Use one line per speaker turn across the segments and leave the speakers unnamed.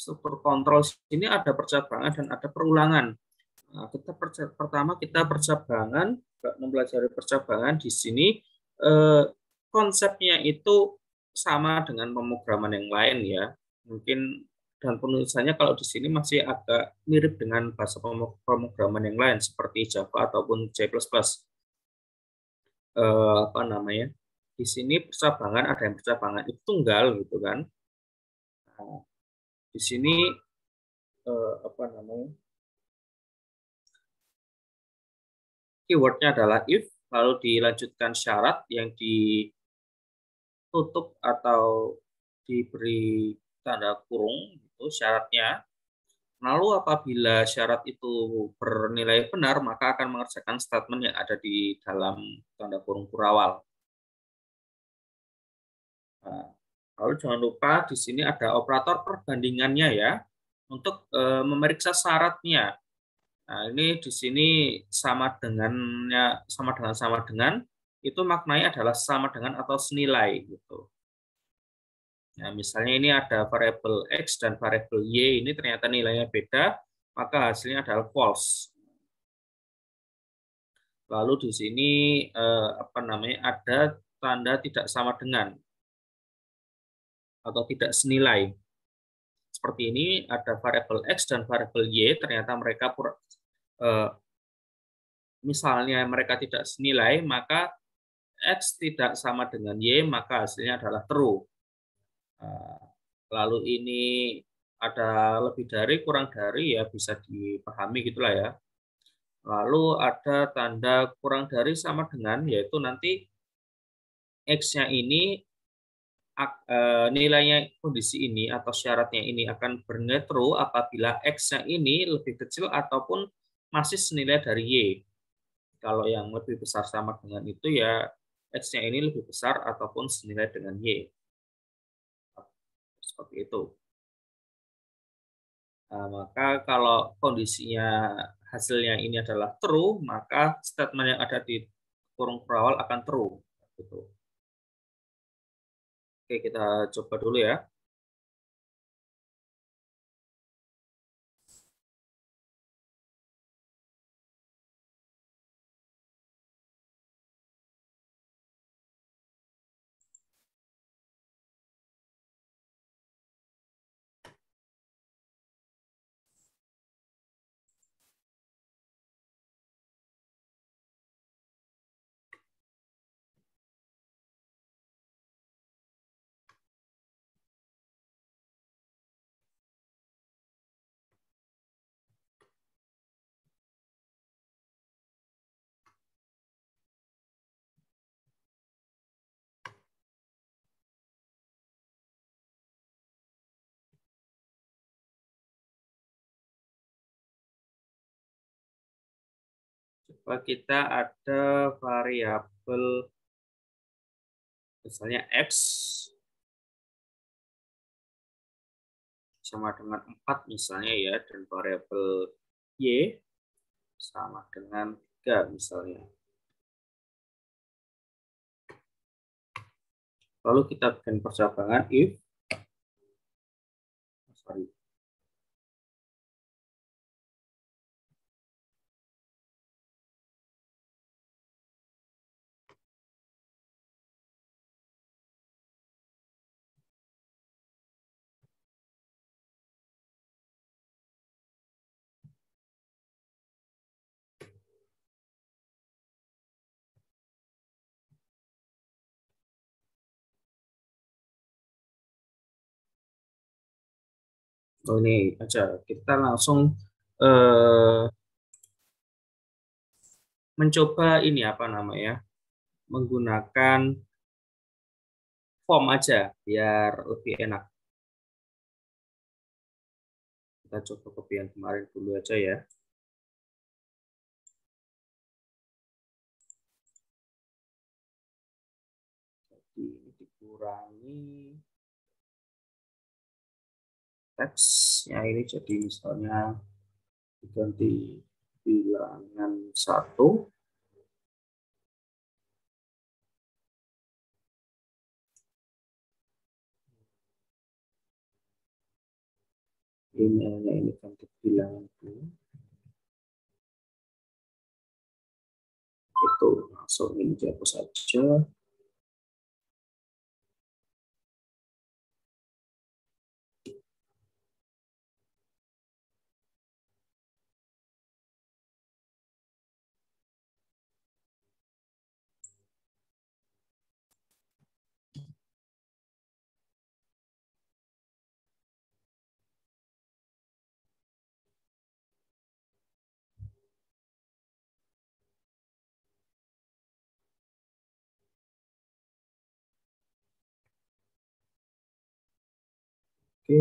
struktur kontrol sini ada percabangan dan ada perulangan. Nah, pertama kita percabangan, mempelajari percabangan di sini konsepnya itu sama dengan pemrograman yang lain ya. Mungkin dan penulisannya kalau di sini masih agak mirip dengan bahasa pemrograman yang lain seperti Java ataupun C++. Apa namanya? Di sini percabangan ada yang percabangan itu tunggal gitu kan. Nah, di sini apa namanya? Keywordnya adalah if, lalu dilanjutkan syarat yang ditutup atau diberi tanda kurung itu syaratnya. Lalu apabila syarat itu bernilai benar, maka akan mengerjakan statement yang ada di dalam tanda kurung kurawal. Nah, lalu jangan lupa di sini ada operator perbandingannya ya, untuk memeriksa syaratnya. Nah, ini di sini sama dengan itu maknanya adalah sama dengan atau senilai gitu. Nah, misalnya ini ada variabel X dan variabel Y, ini ternyata nilainya beda, maka hasilnya adalah false. Lalu di sini apa namanya ada tanda tidak sama dengan atau tidak senilai. Seperti ini ada variabel X dan variabel Y, ternyata mereka misalnya mereka tidak senilai, maka X tidak sama dengan Y, maka hasilnya adalah true. Lalu ini ada lebih dari, kurang dari, ya bisa dipahami gitulah ya. Lalu ada tanda kurang dari sama dengan, yaitu nanti X-nya ini nilainya kondisi ini atau syaratnya ini akan bernilai true apabila X-nya ini lebih kecil ataupun masih senilai dari Y. Kalau yang lebih besar sama dengan itu ya X-nya ini lebih besar ataupun senilai dengan Y. Seperti itu. Nah, maka kalau kondisinya hasilnya ini adalah true, maka statement yang ada di kurung berawal akan true. Gitu. Oke, kita coba dulu ya. Coba kita ada variabel misalnya X sama dengan 4 misalnya ya, dan variabel Y sama dengan 3 misalnya. Lalu kita bikin percabangan if, sorry, oh, ini aja kita langsung mencoba ini apa namanya menggunakan form aja biar lebih enak. Kita coba copy yang kemarin dulu aja ya. Jadi dikurangi teksnya ini jadi misalnya diganti bilangan 1. emailnya ini ganti bilangan dulu. Itu langsung ini dihapus saja. Oke.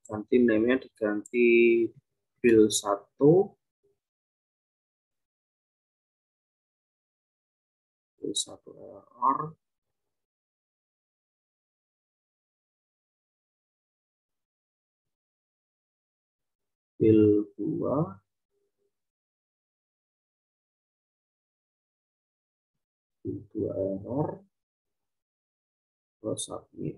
Ganti name-nya diganti bill 1, bill 1 error, bill 2, bill 2 error, terus submit.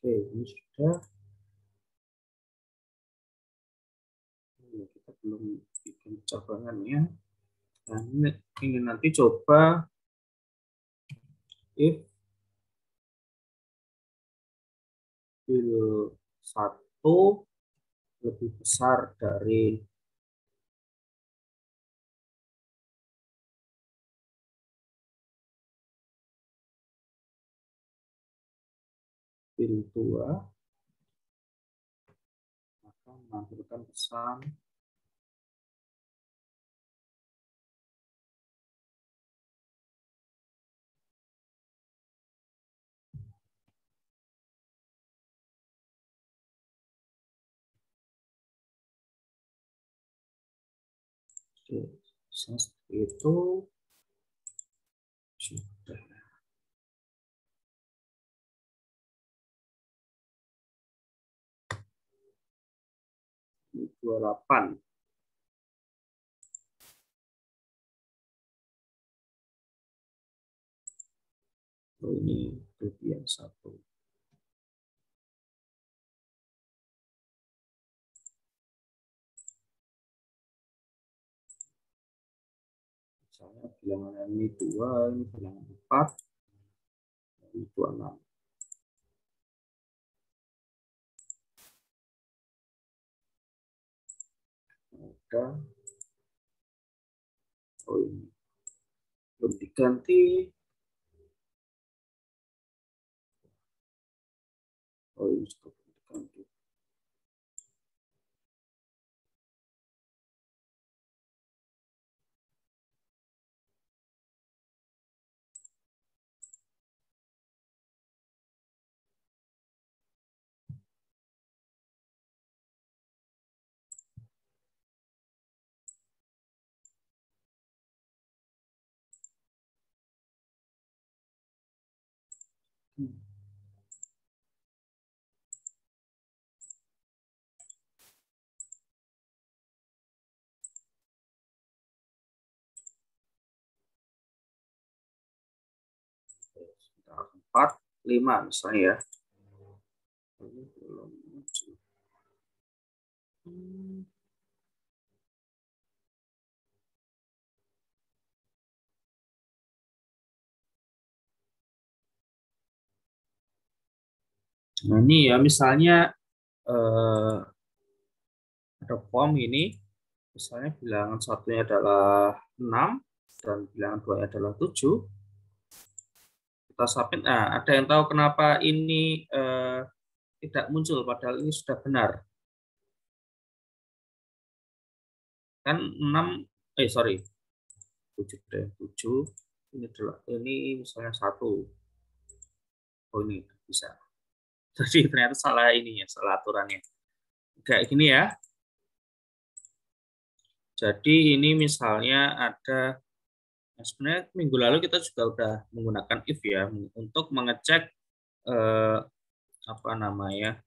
Oke, ini sudah. Kita belum bikin cabangannya. Nah, ini nanti coba if bill 1 lebih besar dari bill 2, maka menampilkan pesan Seperti itu sudah 28. Oh, ini kelebihan 1. Misalnya bilangan ini 2, ini bilangan 4, ini 26. Ada, oh ini belum diganti, oh ini juga belum diganti. Sebentar, 4, 5 misalnya ya. Ini belum muncul. Nah ini ya misalnya ada form ini, misalnya bilangan satunya adalah 6 dan bilangan 2 adalah 7. Kita submit. Nah, ada yang tahu kenapa ini tidak muncul padahal ini sudah benar? Kan 6, sorry, 7 deh, 7. Ini misalnya 1. Oh ini bisa. Jadi ternyata salah ini ya, salah aturannya. Kayak gini ya. Jadi ini misalnya ada, nah sebenarnya minggu lalu kita juga udah menggunakan if ya untuk mengecek apa namanya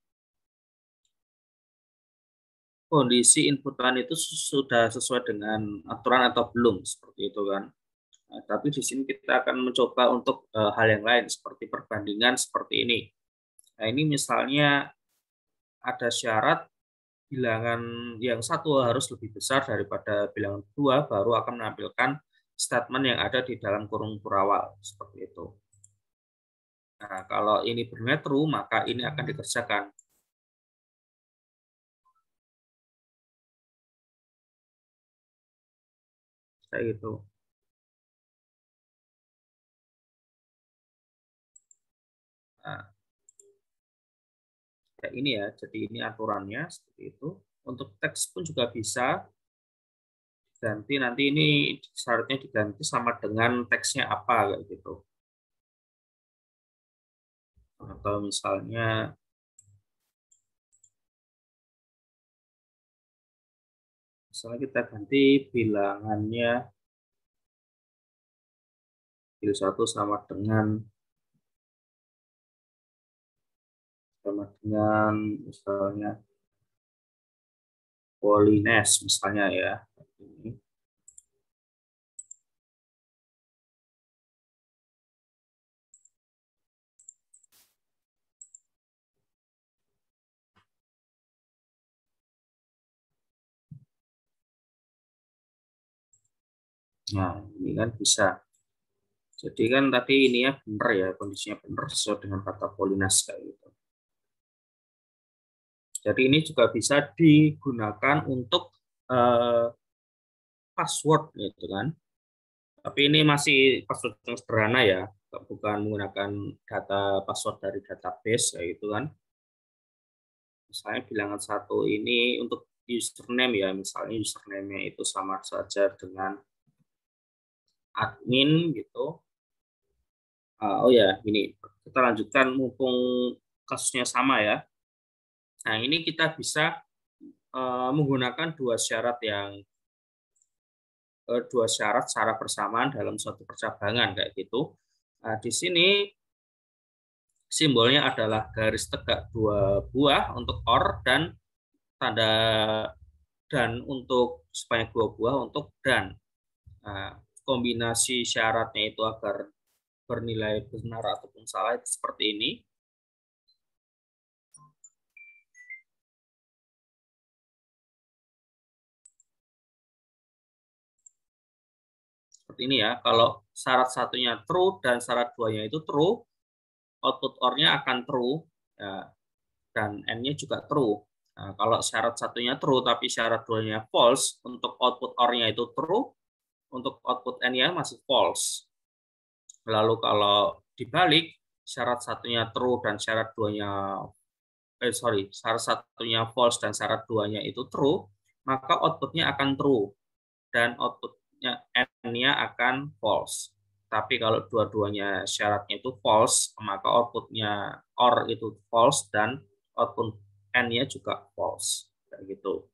kondisi inputan itu sudah sesuai dengan aturan atau belum seperti itu kan. Nah, tapi di sini kita akan mencoba untuk hal yang lain seperti perbandingan seperti ini. Nah ini misalnya ada syarat bilangan yang satu harus lebih besar daripada bilangan dua baru akan menampilkan statement yang ada di dalam kurung kurawal seperti itu. Nah, kalau ini benar true, maka ini akan dikerjakan. Kayak gitu. Nah, kayak ini ya, jadi ini aturannya seperti itu. Untuk teks pun juga bisa ganti, nanti ini syaratnya diganti sama dengan teksnya apa kayak gitu. Atau misalnya kita ganti bilangannya bil 1 sama dengan misalnya Polines misalnya ya. Ini. Nah, ini kan bisa. Jadi kan tadi ini ya benar ya, kondisinya benar sesuai dengan kata Polinas kayak gitu. Jadi ini juga bisa digunakan untuk password gitu kan. Tapi ini masih password yang sederhana ya, bukan menggunakan data password dari database kayak gitu kan. Misalnya bilangan satu ini untuk username ya, misalnya username-nya itu sama saja dengan admin gitu. Oh ya, ini kita lanjutkan mumpung kasusnya sama ya. Nah, ini kita bisa menggunakan dua syarat yang dua syarat secara bersamaan dalam suatu percabangan kayak gitu. Nah, di sini simbolnya adalah garis tegak dua buah untuk OR dan tanda dan untuk sebanyak dua buah untuk dan. Nah, kombinasi syaratnya itu agar bernilai benar ataupun salah itu seperti ini. Seperti ini ya. Kalau syarat satunya true dan syarat duanya itu true, output OR-nya akan true ya, dan N-nya juga true. Nah, kalau syarat satunya true tapi syarat duanya false, untuk output OR-nya itu true, untuk output N-nya masih false. Lalu kalau dibalik, syarat satunya true dan syarat duanya syarat satunya false dan syarat duanya itu true, maka outputnya akan true dan outputnya N-nya akan false. Tapi kalau dua-duanya syaratnya itu false, maka outputnya OR itu false dan output N-nya juga false. Kayak gitu.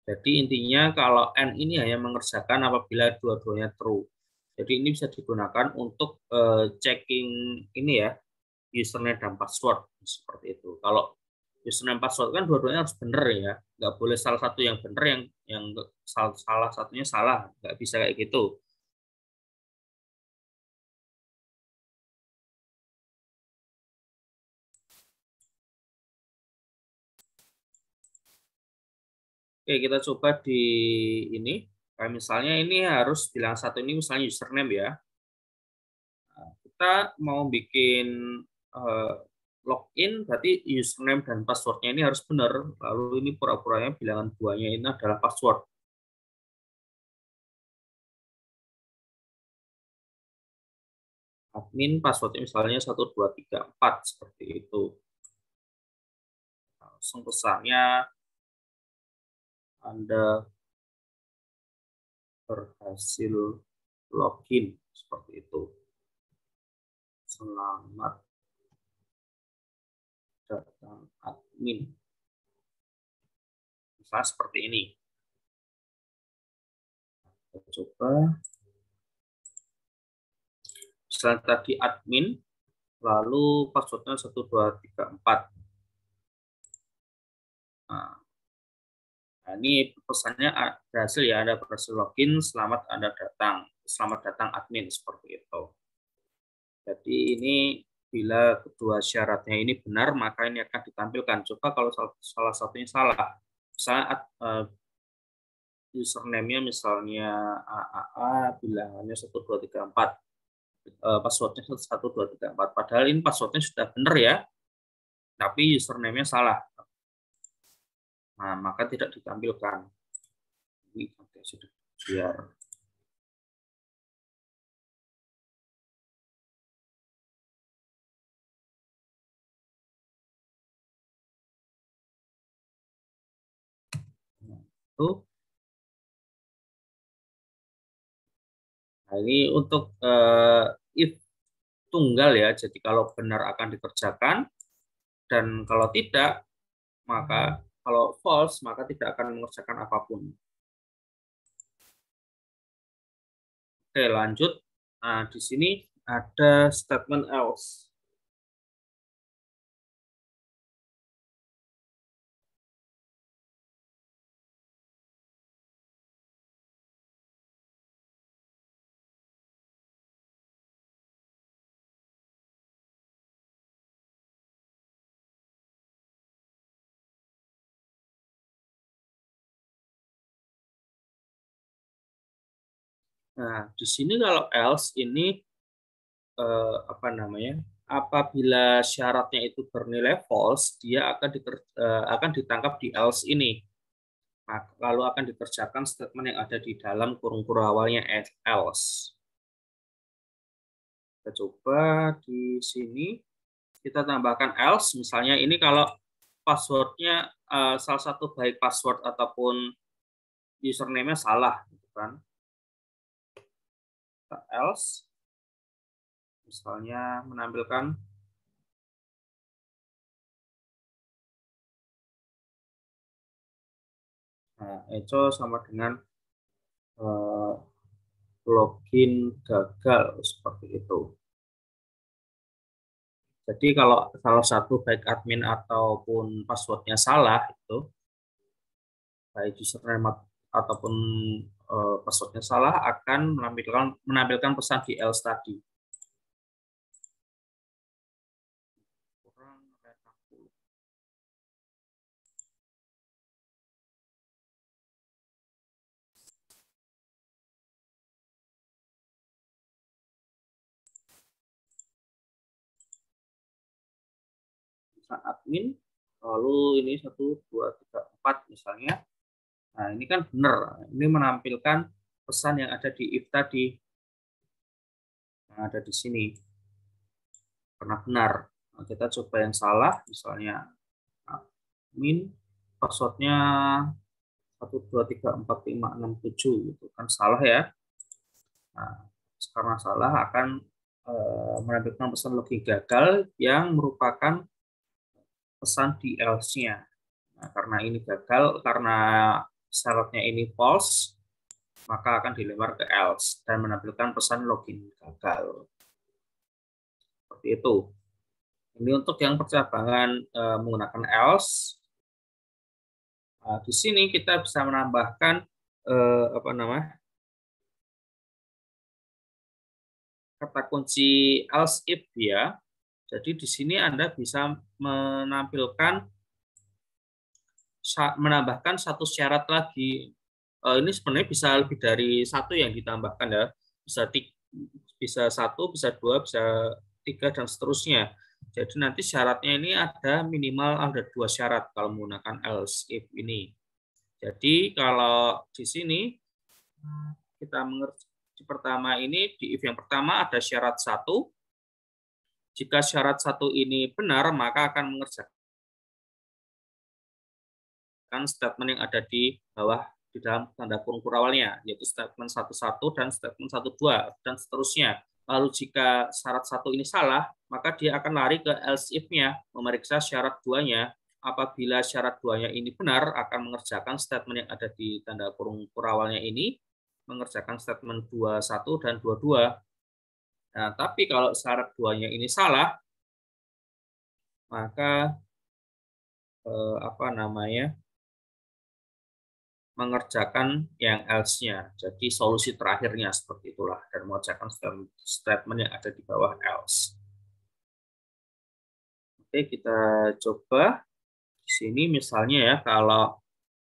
Jadi intinya kalau N ini hanya mengerjakan apabila dua-duanya true. Jadi ini bisa digunakan untuk checking ini ya, username dan password seperti itu. Kalau username password kan dua-duanya harus benar ya, nggak boleh salah satu yang benar yang salah satunya salah, nggak bisa kayak gitu. Oke, kita coba di ini. Kayak misalnya ini harus bilang satu ini misalnya username ya. Nah, kita mau bikin uh, login, berarti username dan passwordnya ini harus benar. Lalu ini pura-puranya bilangan duanya ini adalah password. Admin passwordnya misalnya 1234 seperti itu. Langsung pesannya Anda berhasil login seperti itu. Selamat datang admin. Misalnya seperti ini. Kita coba. Misalnya tadi admin, lalu passwordnya 1234. Nah, ini pesannya berhasil ya, Anda berhasil login, selamat Anda datang. Selamat datang admin, seperti itu. Jadi ini bila kedua syaratnya ini benar, maka ini akan ditampilkan. Coba kalau salah satunya salah. Misalnya username-nya misalnya AAA, bilangannya 1234. Passwordnya 1234. Padahal ini passwordnya sudah benar ya, tapi username-nya salah. Nah, maka tidak ditampilkan. Ini sudah biar itu. Nah, ini untuk if tunggal ya. Jadi kalau benar akan dikerjakan dan kalau tidak, maka kalau false maka tidak akan mengerjakan apapun. Oke, lanjut. Nah, di sini ada statement else. Nah, di sini kalau else ini apa namanya? Apabila syaratnya itu bernilai false, dia akan ditangkap di else ini. Nah, lalu akan dikerjakan statement yang ada di dalam kurung-kurung awalnya else. Kita coba di sini kita tambahkan else. Misalnya ini kalau passwordnya salah satu baik password ataupun username-nya salah, gitu kan? Kita else, misalnya menampilkan echo sama dengan login gagal seperti itu. Jadi kalau salah satu baik admin ataupun passwordnya salah itu, baik username ataupun passwordnya salah, akan menampilkan pesan di else tadi. Admin, lalu ini 1, 2, 3, 4 misalnya. Nah, ini kan benar. Ini menampilkan pesan yang ada di if tadi. Yang ada di sini. Karena benar. Nah, kita coba yang salah, misalnya admin, passwordnya 1, 2, 3, 4, 5, 6, 7. Gitu kan salah ya. Nah, karena salah akan menampilkan pesan login gagal yang merupakan pesan di else-nya. Nah, karena ini gagal, karena syaratnya ini false, maka akan dilempar ke else dan menampilkan pesan login gagal. Seperti itu. Ini untuk yang percabangan menggunakan else. Nah, di sini kita bisa menambahkan kata kunci else if ya. Jadi di sini Anda bisa menambahkan satu syarat lagi. Ini sebenarnya bisa lebih dari satu yang ditambahkan ya. Bisa 1, bisa 2, bisa 3 dan seterusnya. Jadi nanti syaratnya ini ada minimal ada 2 syarat kalau menggunakan else if ini. Jadi kalau di sini kita mengerti pertama ini di if yang pertama ada syarat 1. Jika syarat 1 ini benar, maka akan mengerjakan statement yang ada di bawah di dalam tanda kurung awalnya, yaitu statement 1.1 dan statement 1.2 dan seterusnya. Lalu jika syarat 1 ini salah, maka dia akan lari ke else if-nya, memeriksa syarat 2-nya. Apabila syarat 2-nya ini benar, akan mengerjakan statement yang ada di tanda kurung awalnya ini, mengerjakan statement 2.1 dan 2.2. Nah, tapi kalau syarat 2-nya ini salah, maka mengerjakan yang else-nya. Jadi solusi terakhirnya seperti itulah dan mengerjakan statement yang ada di bawah else. Oke, kita coba di sini misalnya ya, kalau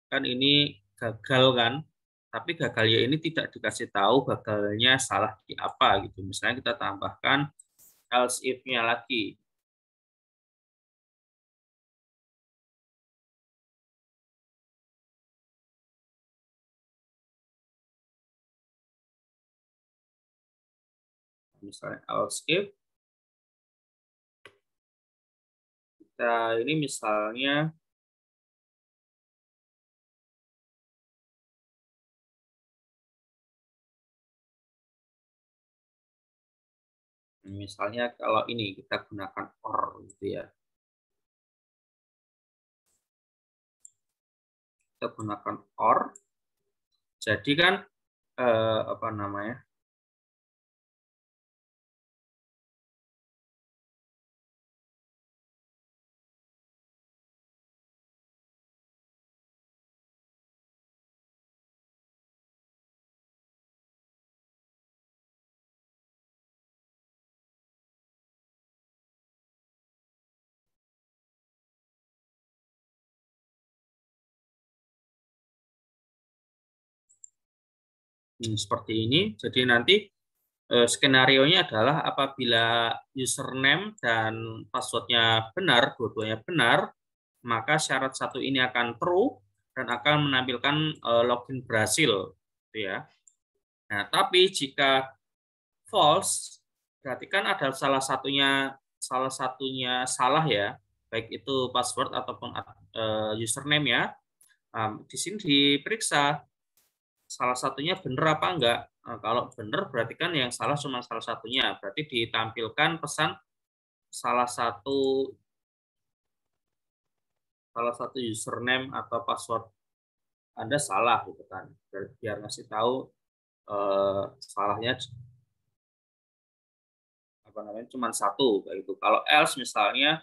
kan ini gagal kan, tapi gagalnya ini tidak dikasih tahu gagalnya salah di apa gitu. Misalnya kita tambahkan else if-nya lagi. Misalnya else if kita ini misalnya kalau ini kita gunakan or gitu ya. Kita gunakan or. Jadi kan seperti ini. Jadi nanti skenario-nya adalah apabila username dan password-nya benar, dua-duanya benar, maka syarat 1 ini akan true dan akan menampilkan login berhasil, gitu ya. Nah, tapi jika false, berarti kan ada salah satunya salah ya, baik itu password ataupun username ya. Di sini diperiksa salah satunya benar apa enggak. Nah, kalau benar berarti kan yang salah cuma salah satunya. Berarti ditampilkan pesan salah satu username atau password Anda salah gitu kan. Biar ngasih tahu salahnya apa namanya cuma satu kayak itu. Kalau else misalnya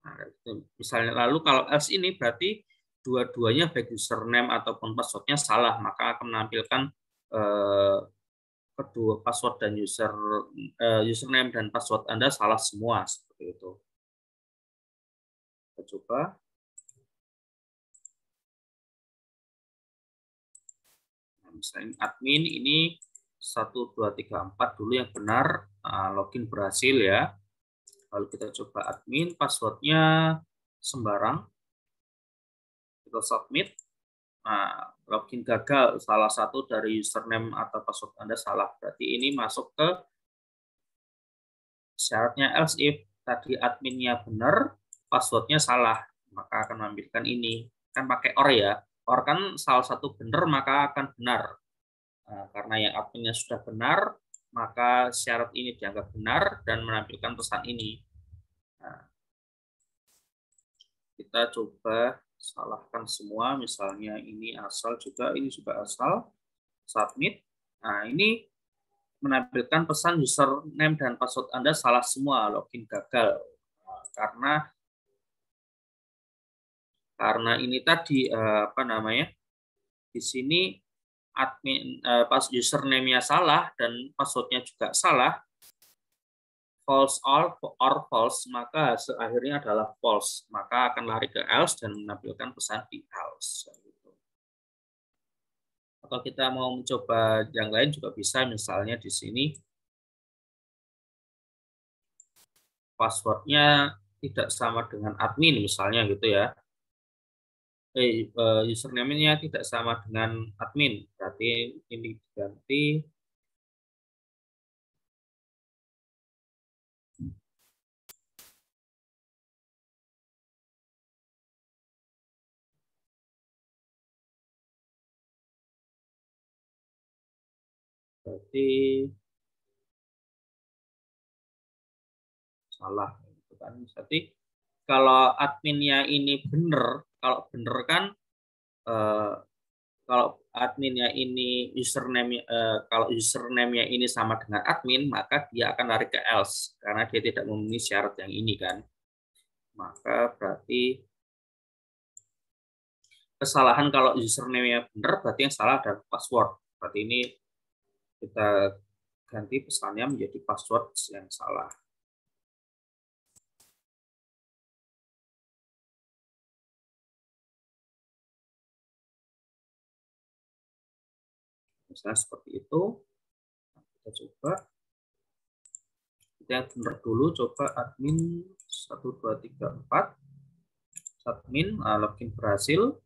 nah, itu. Misalnya lalu kalau else ini berarti dua-duanya baik username ataupun passwordnya salah, maka akan menampilkan kedua password dan username dan password Anda salah semua seperti itu. Kita coba. Nah, misalnya admin ini 1234 dulu yang benar, login berhasil ya. Lalu kita coba admin, passwordnya sembarang, kita submit. Nah, login gagal, salah satu dari username atau password Anda salah. Berarti ini masuk ke syaratnya else if tadi adminnya benar, passwordnya salah, maka akan menampilkan ini. Kan pakai or ya, or kan salah satu benar maka akan benar. Nah, karena yang adminnya sudah benar, maka syarat ini dianggap benar dan menampilkan pesan ini. Nah, kita coba salahkan semua, misalnya ini asal juga, ini juga asal, submit. Nah, ini menampilkan pesan username dan password Anda salah semua, login gagal. Nah, karena ini tadi apa namanya? Di sini admin pas username-nya salah dan passwordnya juga salah, false or false, maka akhirnya adalah false, maka akan lari ke else dan menampilkan pesan di else. Atau kita mau mencoba yang lain juga bisa, misalnya di sini passwordnya tidak sama dengan admin misalnya gitu ya. Username-nya tidak sama dengan admin, berarti ini diganti berarti salah gitu kan. Berarti kalau adminnya ini benar, kalau benar kan eh, kalau adminnya ini kalau username-nya ini sama dengan admin, maka dia akan lari ke else karena dia tidak memenuhi syarat yang ini kan. Maka berarti kesalahan kalau username-nya benar, berarti yang salah adalah password. Berarti ini kita ganti pesannya menjadi password yang salah. Misalnya seperti itu. Kita coba. Kita yang benar dulu, coba admin 1234. Admin, login berhasil.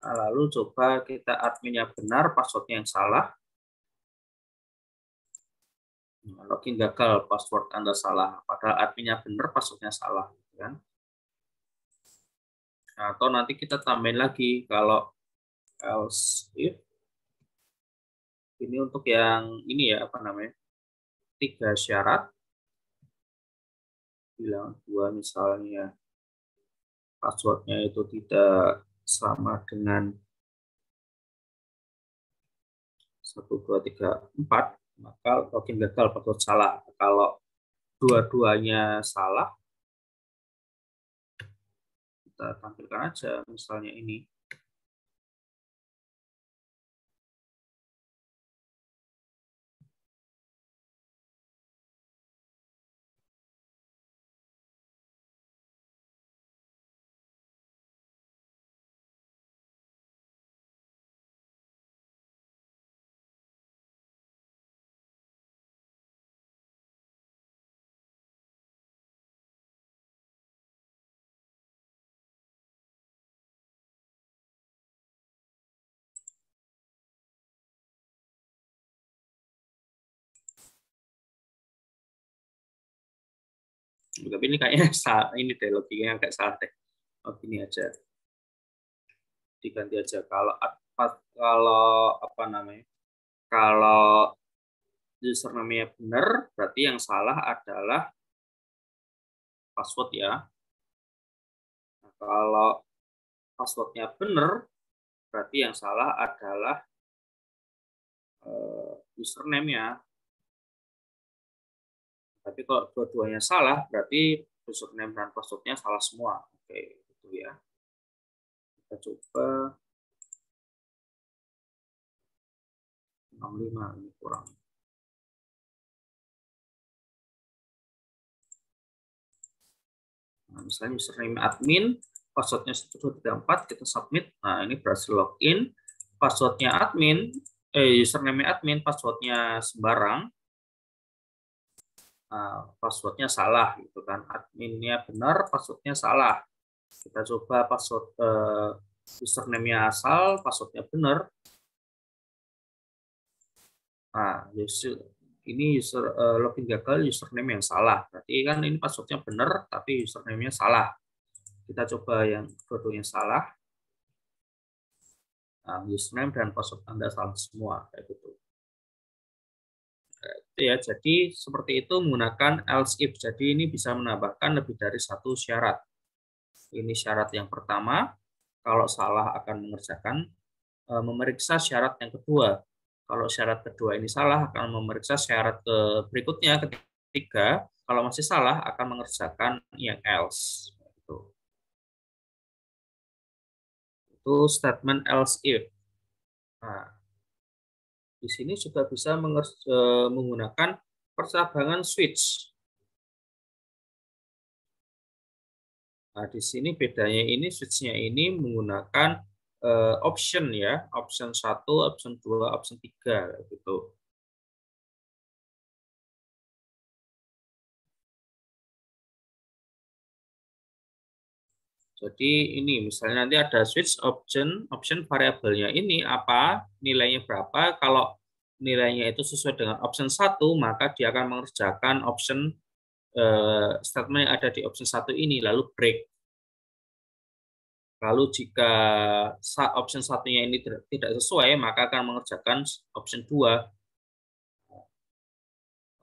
Lalu coba kita adminnya benar, passwordnya yang salah. Login gagal, password Anda salah. Padahal adminnya benar, passwordnya salah. Kan? Atau nanti kita tambahin lagi, kalau else if, ini untuk yang ini ya, apa namanya, 3 syarat. Bilang 2 misalnya passwordnya itu tidak sama dengan 1234, maka login gagal, password salah. Kalau dua-duanya salah, kita tampilkan aja misalnya ini. Tapi ini kayaknya salah, ini deh logiknya agak salah deh. Oh, ini aja, diganti aja. Kalau apa namanya? Kalau username-nya benar, berarti yang salah adalah password ya. Nah, kalau passwordnya benar, berarti yang salah adalah username-nya. Tapi kalau dua-duanya salah, berarti username dan passwordnya salah semua. Oke, itu ya. Kita coba 65 ini kurang. Nah, misalnya username admin, passwordnya 1234, kita submit. Nah, ini berhasil login. Passwordnya admin, username admin, passwordnya sembarang. Nah, passwordnya salah gitu kan. Adminnya benar, passwordnya salah. Kita coba password username-nya asal, passwordnya benar. Nah, ini login gagal, username yang salah. Berarti kan ini passwordnya benar, tapi username-nya salah. Kita coba yang dua-duanya salah. Nah, username dan password Anda salah semua, kayak gitu. Itu ya, jadi seperti itu menggunakan else if. Jadi ini bisa menambahkan lebih dari satu syarat. Ini syarat yang pertama, kalau salah akan mengerjakan memeriksa syarat yang kedua. Kalau syarat kedua ini salah, akan memeriksa syarat berikutnya, ketiga. Kalau masih salah, akan mengerjakan yang else. Itu statement else if. Nah, di sini juga bisa menggunakan percabangan switch. Nah, di sini bedanya ini switch-nya ini menggunakan option ya, option 1, option 2, option 3 gitu. Jadi ini misalnya nanti ada switch option variabelnya ini apa, nilainya berapa. Kalau nilainya itu sesuai dengan option 1, maka dia akan mengerjakan option statement yang ada di option 1 ini, lalu break. Lalu jika option satunya ini tidak sesuai, maka akan mengerjakan option 2.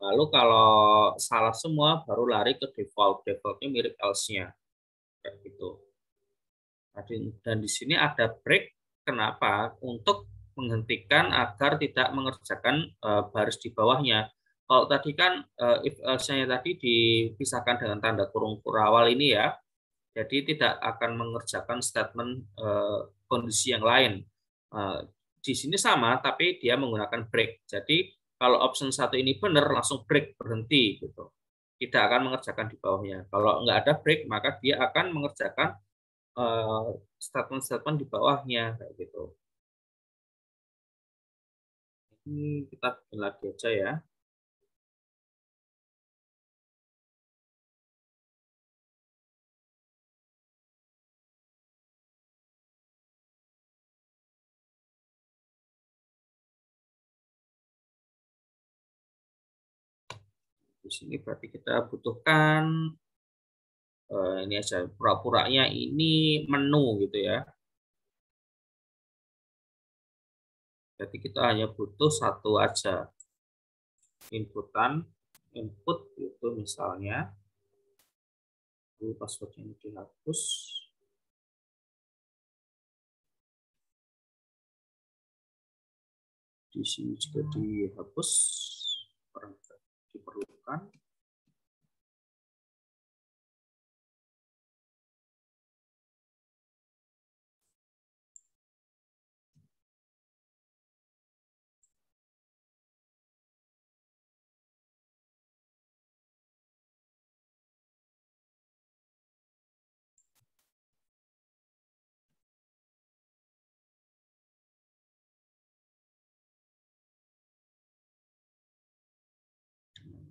Lalu kalau salah semua, baru lari ke default. Defaultnya mirip else-nya. Kayak gitu. Dan di sini ada break. Kenapa? Untuk menghentikan agar tidak mengerjakan baris di bawahnya. Kalau tadi kan if else-nya tadi dipisahkan dengan tanda kurung kurawal ini ya. Jadi tidak akan mengerjakan statement kondisi yang lain. Di sini sama, tapi dia menggunakan break. Jadi kalau option 1 ini benar, langsung break, berhenti gitu. Tidak akan mengerjakan di bawahnya. Kalau nggak ada break, maka dia akan mengerjakan statement-statement di bawahnya kayak gitu. Ini kita bikin lagi aja ya. Di sini berarti kita butuhkan ini aja pura-puranya ini menu gitu ya. Jadi kita hanya butuh satu aja input itu misalnya dulu passwordnya ini dihapus. Di sini juga dihapus karena diperlukan.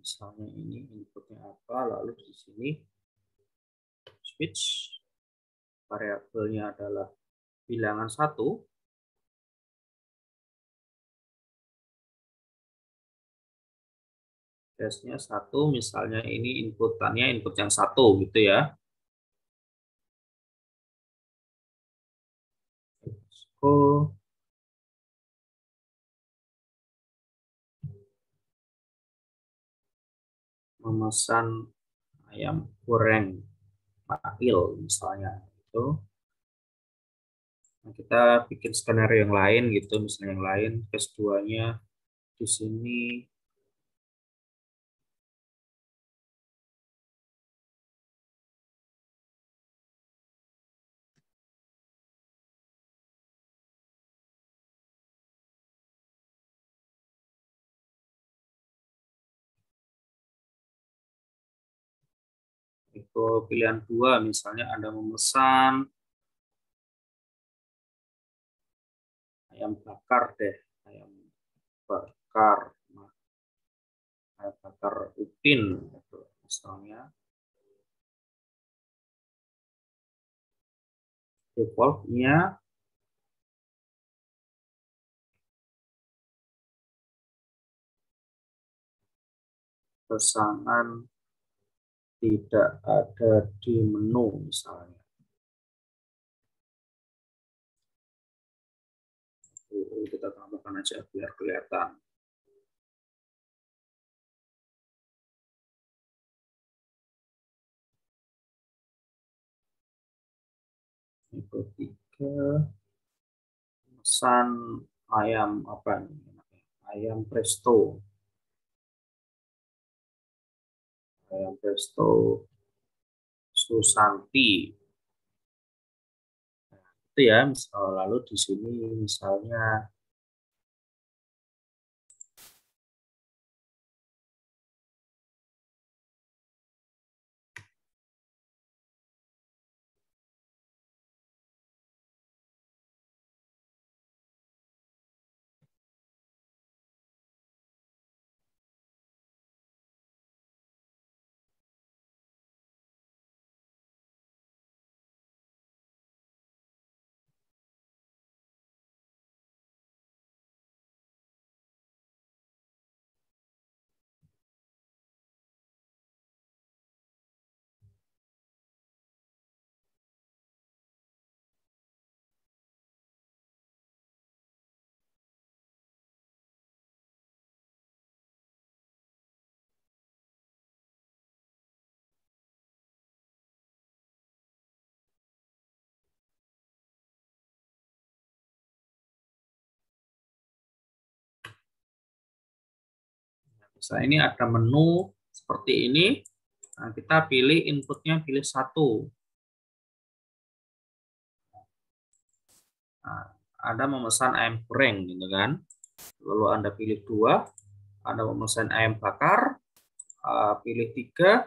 Misalnya ini inputnya apa, lalu di sini switch variabelnya adalah bilangan 1. Case-nya 1, misalnya ini inputannya input yang 1 gitu ya. Oh, memesan ayam goreng Pakil misalnya itu. Nah, kita bikin skenario yang lain gitu, misalnya yang lain case 2-nya di sini itu pilihan 2, misalnya Anda memesan ayam bakar deh, ayam bakar, ayam bakar Upin gitu, misalnya defaultnya pesanan tidak ada di menu misalnya. Kita tambahkan aja biar kelihatan. Yang ketiga, pesan ayam apa nih? Ayam presto. Ayam presto Susanti. Nah, itu ya, lalu di sini misalnya misalnya ini ada menu seperti ini. Nah, kita pilih inputnya pilih 1. Nah, Anda memesan ayam goreng gitu kan. Lalu Anda pilih 2, Anda memesan ayam bakar, pilih 3,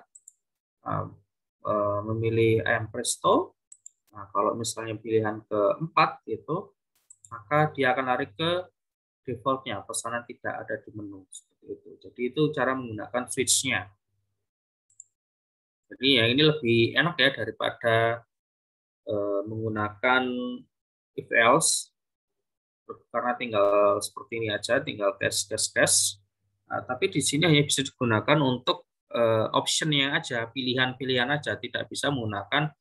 memilih ayam presto. Nah, kalau misalnya pilihan keempat itu, maka dia akan lari ke defaultnya, pesanan tidak ada di menu seperti itu. Jadi itu cara menggunakan switch-nya. Jadi ya ini lebih enak ya daripada menggunakan if else, karena tinggal seperti ini aja, tinggal cache. Nah, tapi di sini hanya bisa digunakan untuk option-nya aja, pilihan-pilihan aja, tidak bisa menggunakan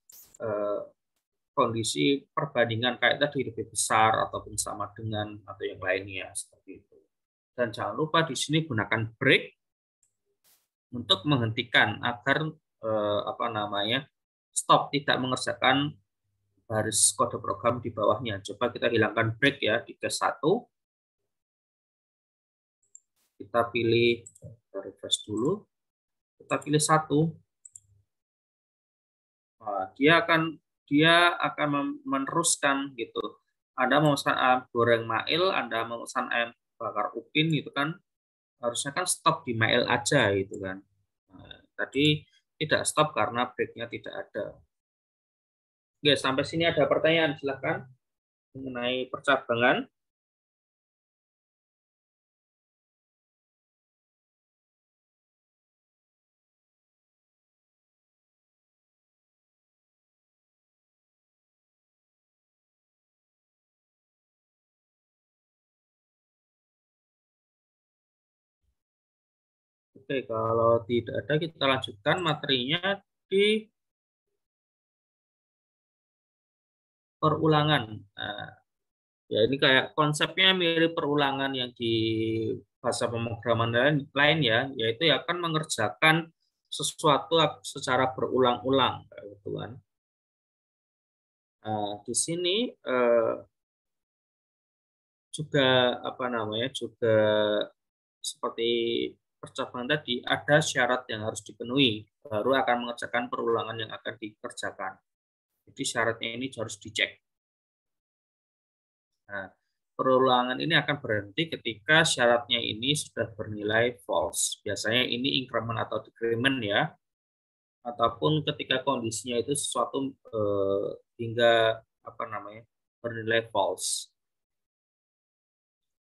kondisi perbandingan kayak tadi lebih besar ataupun sama dengan atau yang lainnya seperti itu. Dan jangan lupa di sini gunakan break untuk menghentikan agar stop, tidak mengerjakan baris kode program di bawahnya. Coba kita hilangkan break ya di case 1. Kita pilih, kita refresh dulu. Kita pilih 1. Nah, dia akan meneruskan gitu. Anda memesan ayam goreng Mail, Anda memesan ayam bakar Upin gitu kan. Harusnya kan stop di Mail aja gitu kan. Nah, tadi tidak stop karena breaknya tidak ada. Oke, sampai sini ada pertanyaan, silahkan mengenai percabangan. Oke, kalau tidak ada kita lanjutkan materinya di perulangan. Nah, ya ini kayak konsepnya mirip perulangan yang di bahasa pemrograman lain ya, yaitu akan mengerjakan sesuatu secara berulang-ulang, gitu kan. Nah, di sini juga juga seperti percobaan tadi, ada syarat yang harus dipenuhi baru akan mengerjakan perulangan yang akan dikerjakan. Jadi syaratnya ini harus dicek. Nah, perulangan ini akan berhenti ketika syaratnya ini sudah bernilai false. Biasanya ini increment atau decrement ya, ataupun ketika kondisinya itu sesuatu hingga bernilai false.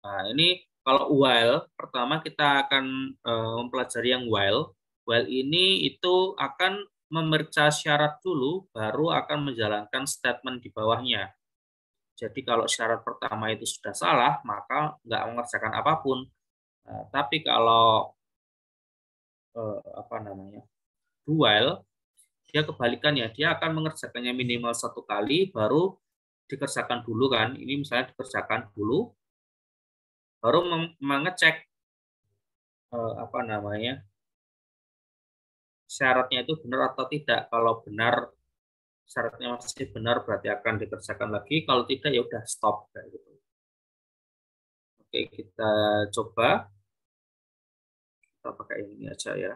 Nah, ini kalau while, pertama kita akan mempelajari yang while. While ini itu akan memeriksa syarat dulu, baru akan menjalankan statement di bawahnya. Jadi kalau syarat pertama itu sudah salah, maka nggak mengerjakan apapun. Nah, tapi kalau while, dia kebalikannya, dia akan mengerjakannya minimal 1 kali, baru dikerjakan dulu kan. Ini misalnya dikerjakan dulu, baru mengecek syaratnya itu benar atau tidak. Kalau benar, syaratnya masih benar, berarti akan dikerjakan lagi. Kalau tidak, ya udah stop kayak gitu. Oke, kita coba. Kita pakai ini aja ya.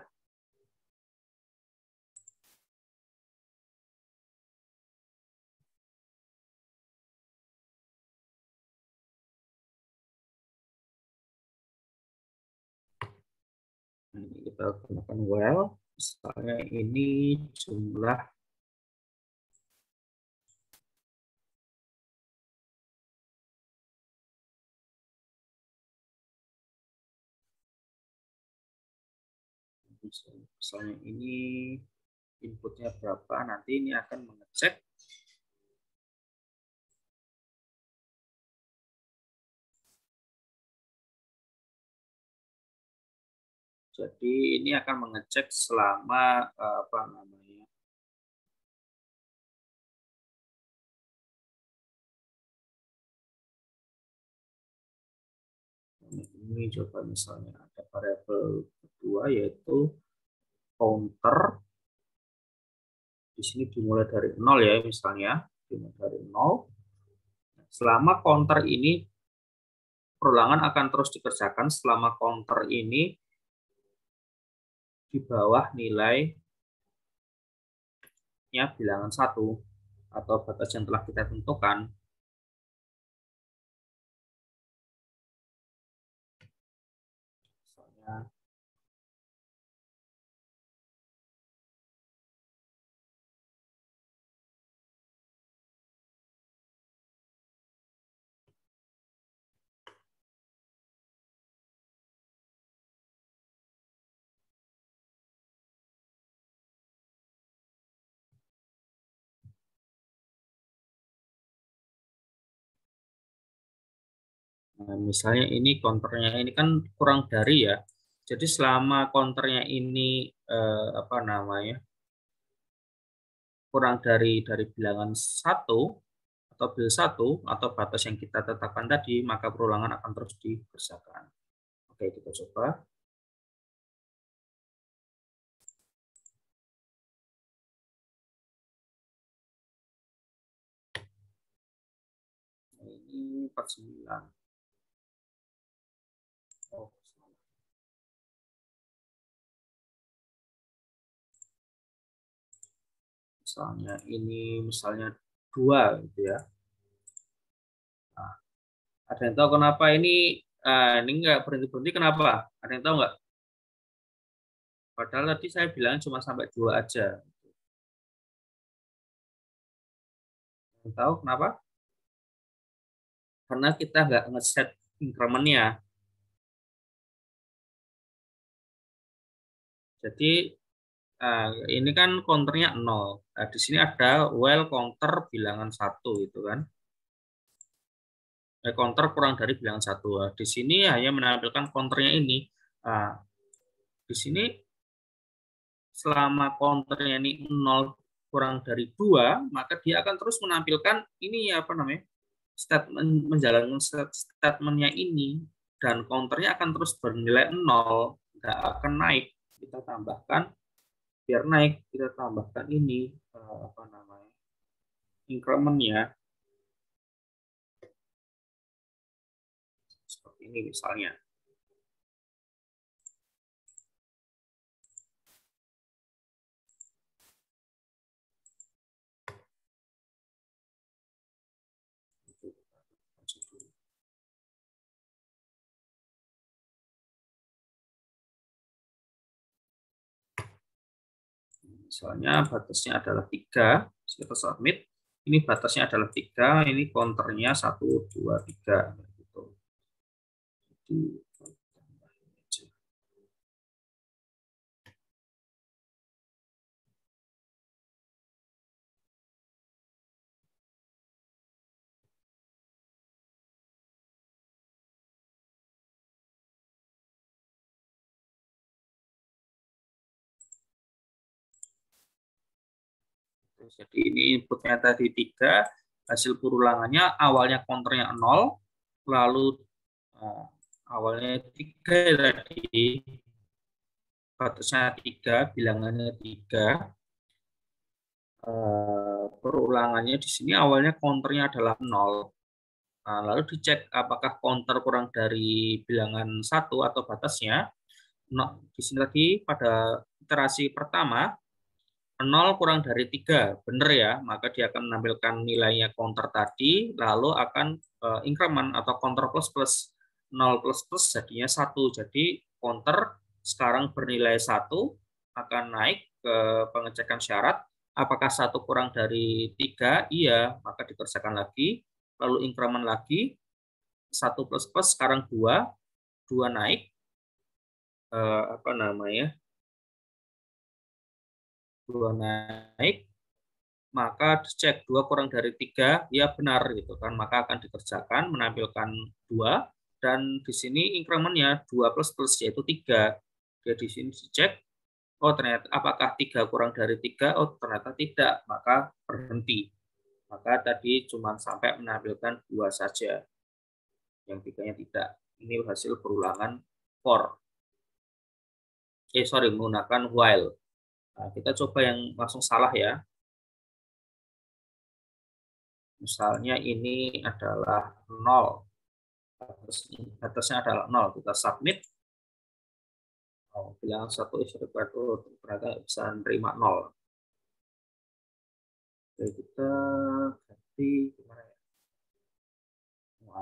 Ini kita gunakan while. Misalnya ini jumlah misalnya ini inputnya berapa, nanti ini akan mengecek jadi ini akan mengecek selama ini coba misalnya ada variabel kedua yaitu counter. Di sini dimulai dari 0 ya, misalnya dimulai dari 0. Selama counter ini perulangan akan terus dikerjakan selama counter ini di bawah nilainya bilangan 1 atau batas yang telah kita tentukan. Misalnya misalnya ini counternya ini kan kurang dari ya. Jadi selama counternya ini kurang dari bilangan 1 atau bil 1 atau batas yang kita tetapkan tadi, maka perulangan akan terus dikerjakan. Oke, kita coba. Ini 49. Oh, misalnya ini misalnya 2 gitu ya. Nah, ada yang tahu kenapa ini nggak berhenti-berhenti, kenapa? Ada yang tahu nggak? Padahal tadi saya bilang cuma sampai 2 aja. Yang tahu kenapa? Karena kita nggak ngeset increment-nya. Jadi ini kan counternya 0. Nah, di sini ada while counter bilangan 1 gitu kan. Counter kurang dari bilangan 1. Nah, di sini hanya menampilkan counternya ini. Nah, di sini selama counternya ini 0 kurang dari 2, maka dia akan terus menampilkan ini statement, menjalankan statementnya ini, dan counternya akan terus bernilai 0, nggak akan naik. Kita tambahkan biar naik kita tambahkan ini apa namanya, increment-nya seperti ini misalnya. Misalnya batasnya adalah 3, kita submit. Ini batasnya adalah 3, ini counternya 1, 2, 3. Gitu. Jadi, jadi ini inputnya tadi 3, hasil perulangannya awalnya counternya 0, lalu awalnya 3 tadi, batasnya 3, bilangannya 3, perulangannya di sini awalnya counternya adalah 0. Nah, lalu dicek apakah counter kurang dari bilangan 1 atau batasnya. No, di sini tadi pada iterasi pertama 0 kurang dari 3, benar ya, maka dia akan menampilkan nilainya counter tadi, lalu akan increment atau counter plus plus. 0 plus plus jadinya 1. Jadi counter sekarang bernilai 1, akan naik ke pengecekan syarat. Apakah 1 kurang dari 3? Iya, maka dikerjakan lagi. Lalu increment lagi, 1 plus plus sekarang 2, 2 naik. Apa namanya? 2 naik, maka dicek 2 kurang dari 3, ya benar gitu kan, maka akan dikerjakan menampilkan 2, dan di sini increment-nya 2 plus plus yaitu 3. Jadi di sini dicek, oh ternyata apakah 3 kurang dari 3? Oh ternyata tidak, maka berhenti. Maka tadi cuma sampai menampilkan 2 saja, yang 3-nya tidak. Ini hasil perulangan for. Menggunakan while. Nah, kita coba yang langsung salah ya. Misalnya ini adalah 0. Batasnya adalah 0. Kita submit. Bilangan 1 is required to, ternyata bisa menerima 0. Oke, kita ganti gimana ya?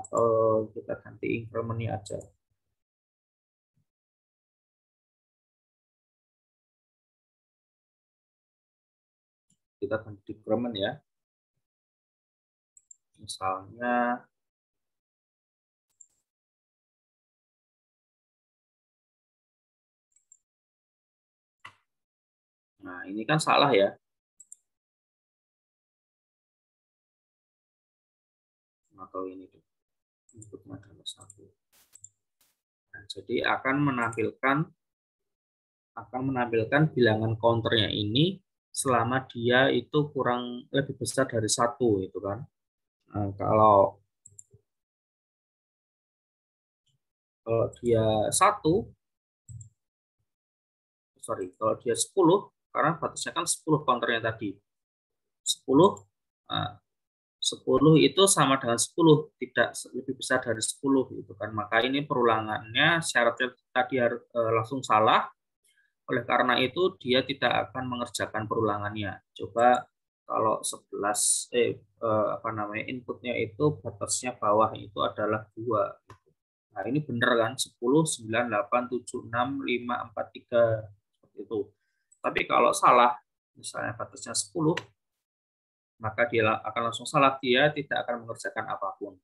Atau kita ganti increment-nya aja. Kita ganti increment ya. Misalnya nah, ini kan salah ya. Atau ini inputnya adalah 1. Nah, jadi akan menampilkan bilangan counternya ini selama dia itu kurang lebih besar dari 1 itu kan. Nah, kalau dia 1, kalau dia 10, karena batasnya kan 10 counternya tadi. 10, nah, 10 itu sama dengan 10, tidak lebih besar dari 10 gitu kan. Maka ini perulangannya syaratnya tadi harus langsung salah. Oleh karena itu dia tidak akan mengerjakan perulangannya. Coba kalau 11 apa namanya, inputnya itu batasnya bawah itu adalah 2. Nah, ini benar kan? 10, 9, 8, 7, 6, 5, 4, 3. Seperti itu. Tapi kalau salah, misalnya batasnya 10, maka dia akan langsung salah. Dia tidak akan mengerjakan apapun.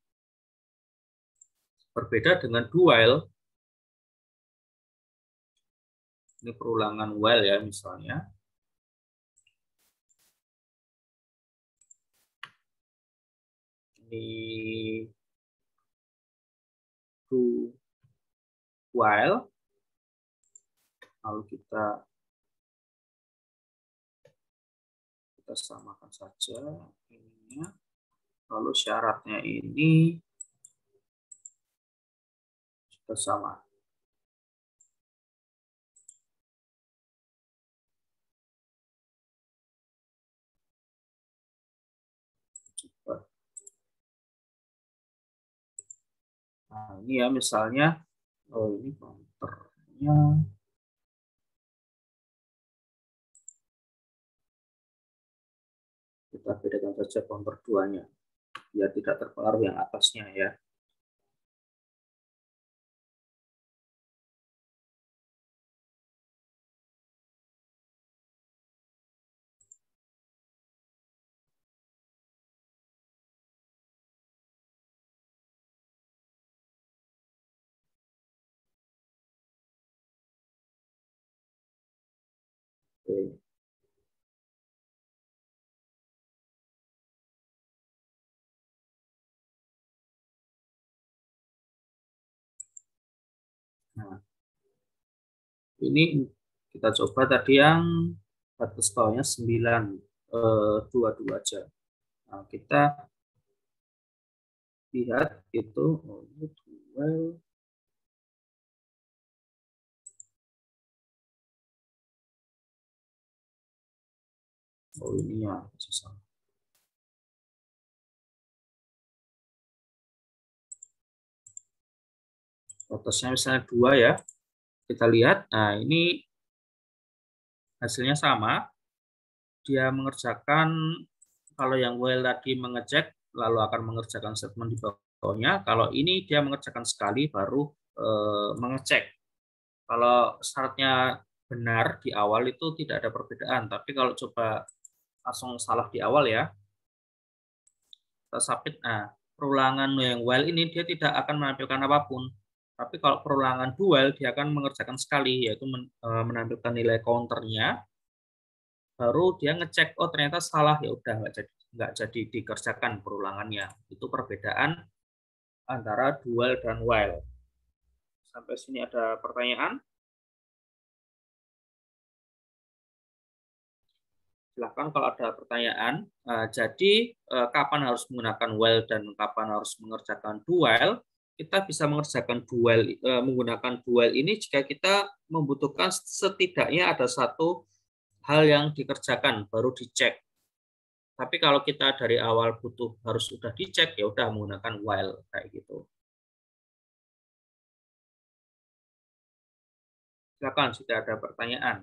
Berbeda dengan do while. Ini perulangan while ya misalnya. Ini do while. Lalu kita samakan saja ininya. Lalu syaratnya ini juga sama. Nah, ini ya misalnya, oh ini counternya, kita bedakan saja counter 2-nya, biar tidak terpengaruh yang atasnya ya. Oke. Nah, ini kita coba tadi yang batas bawahnya 9, 22 aja. Nah, kita lihat itu, oh, ini dual. Oh ini ya, susah. Batasnya misalnya 2 ya. Kita lihat, nah ini hasilnya sama. Dia mengerjakan, kalau yang while tadi mengecek, lalu akan mengerjakan statement di bawahnya. Kalau ini dia mengerjakan sekali, baru mengecek. Kalau syaratnya benar di awal itu tidak ada perbedaan. Tapi kalau coba langsung salah di awal ya, kita submit. Nah, perulangan yang while ini dia tidak akan menampilkan apapun. Tapi kalau perulangan dual, dia akan mengerjakan sekali, yaitu menampilkan nilai counternya, baru dia ngecek, oh ternyata salah, ya udah nggak jadi dikerjakan perulangannya. Itu perbedaan antara dual dan while. Sampai sini ada pertanyaan? Silahkan kalau ada pertanyaan. Jadi kapan harus menggunakan while dan kapan harus mengerjakan dual? Kita bisa mengerjakan dual menggunakan dual ini jika kita membutuhkan setidaknya ada satu hal yang dikerjakan baru dicek. Tapi kalau kita dari awal butuh harus sudah dicek, ya udah menggunakan while kayak gitu. Silakan jika ada pertanyaan.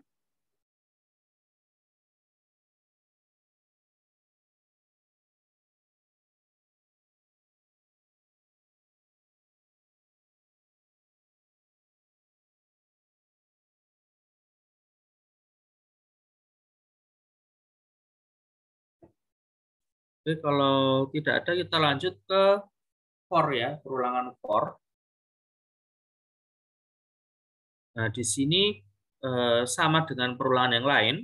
Jadi kalau tidak ada, kita lanjut ke for ya, perulangan for. Nah, di sini sama dengan perulangan yang lain,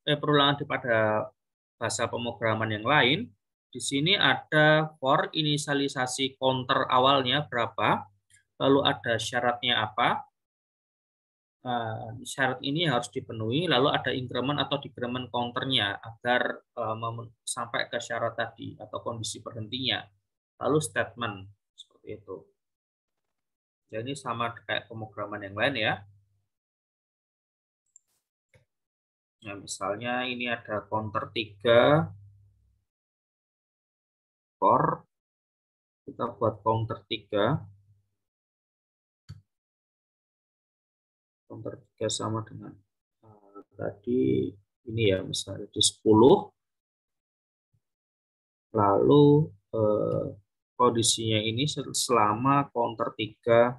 perulangan pada bahasa pemrograman yang lain. Di sini ada for inisialisasi counter awalnya berapa, lalu ada syaratnya apa. Syarat ini harus dipenuhi, lalu ada increment atau decrement counternya agar sampai ke syarat tadi atau kondisi berhentinya. Lalu statement seperti itu. Jadi sama kayak pemrograman yang lain ya. Nah, misalnya ini ada counter 3 for, kita buat counter 3. Counter 3 sama dengan tadi ini ya, misalnya di 10. Lalu kondisinya ini selama counter 3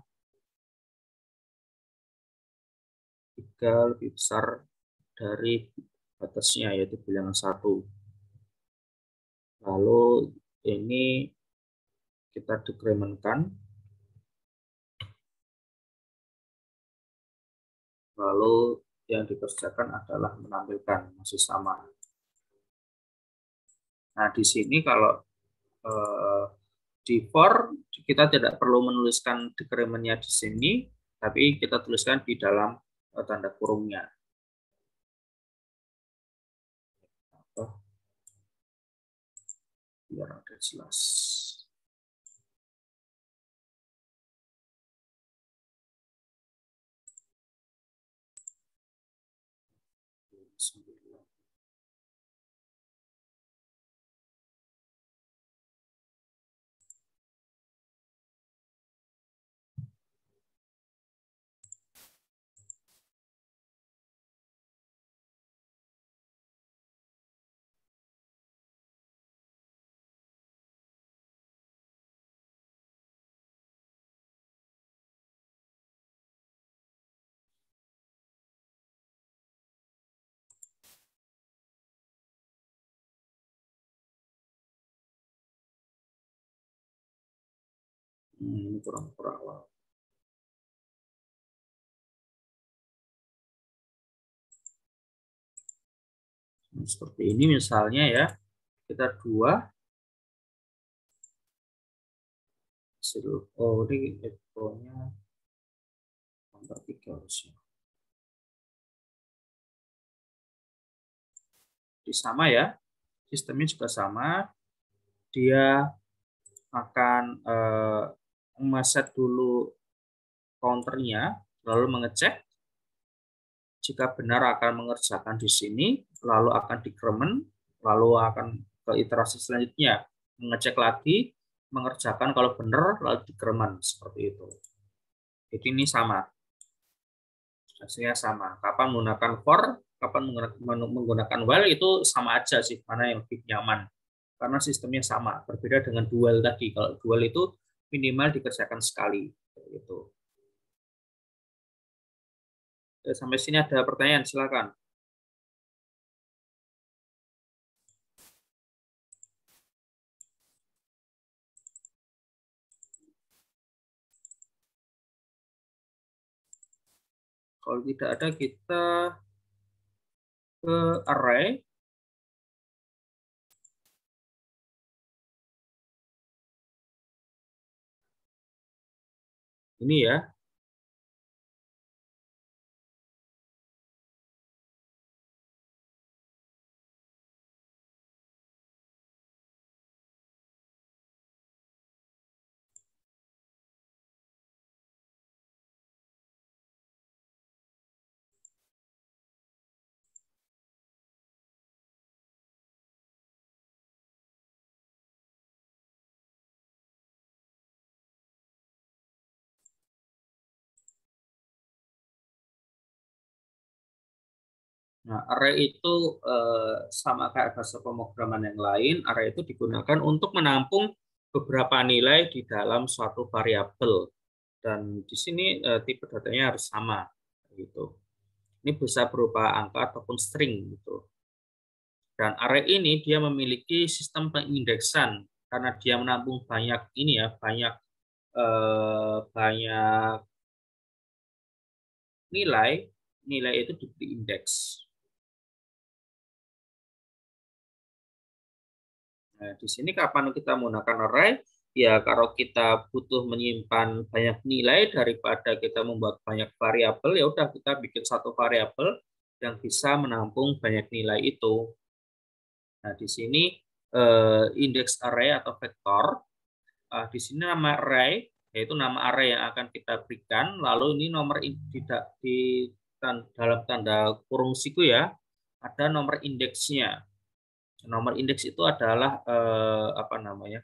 lebih besar dari batasnya, yaitu bilangan 1. Lalu ini kita dekrementkan. Lalu yang dikerjakan adalah menampilkan masih sama. Nah, di sini kalau di for kita tidak perlu menuliskan dekrementnya di sini, tapi kita tuliskan di dalam tanda kurungnya. Biar ada jelas. Ini pura-pura awal. Nah, seperti ini misalnya ya, kita 2. Oh, ini echonya nomor 3 harusnya. Jadi sama ya, sistemnya juga sama. Dia akan meset dulu counternya, lalu mengecek. Jika benar akan mengerjakan di sini, lalu akan decrement, lalu akan ke iterasi selanjutnya, mengecek lagi, mengerjakan kalau benar, lalu decrement, seperti itu. Jadi ini sama, hasilnya sama. Kapan menggunakan for, kapan menggunakan while, itu sama aja sih, mana yang lebih nyaman. Karena sistemnya sama, berbeda dengan dual tadi. Kalau dual itu minimal dikerjakan sekali. Gitu. Sampai sini ada pertanyaan, silakan. Kalau tidak ada, kita ke array. Ini ya. Nah, array itu sama kayak bahasa pemrograman yang lain, array itu digunakan untuk menampung beberapa nilai di dalam suatu variabel. Dan di sini tipe datanya harus sama gitu. Ini bisa berupa angka ataupun string gitu. Dan array ini dia memiliki sistem pengindeksan karena dia menampung banyak ini ya, banyak nilai, nilai itu diberi indeks. Nah, di sini kapan kita menggunakan array? Ya, kalau kita butuh menyimpan banyak nilai daripada kita membuat banyak variabel, ya udah kita bikin satu variabel yang bisa menampung banyak nilai itu. Nah, di sini indeks array atau vektor. Di sini nama array, yaitu nama array yang akan kita berikan. Lalu ini nomor tidak di dalam tanda kurung siku ya, ada nomor indeksnya. Nomor indeks itu adalah apa namanya,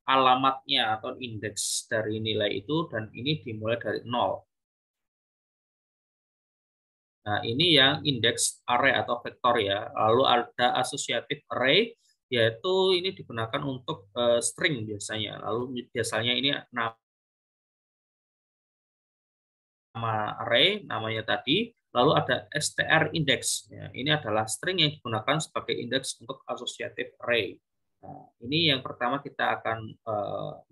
alamatnya atau indeks dari nilai itu, dan ini dimulai dari 0. Nah, ini yang indeks array atau vektor ya. Lalu ada associative array, yaitu ini digunakan untuk string biasanya. Lalu biasanya ini nama array, namanya tadi. Lalu ada str index. Ya, ini adalah string yang digunakan sebagai indeks untuk associative array. Nah, ini yang pertama kita akan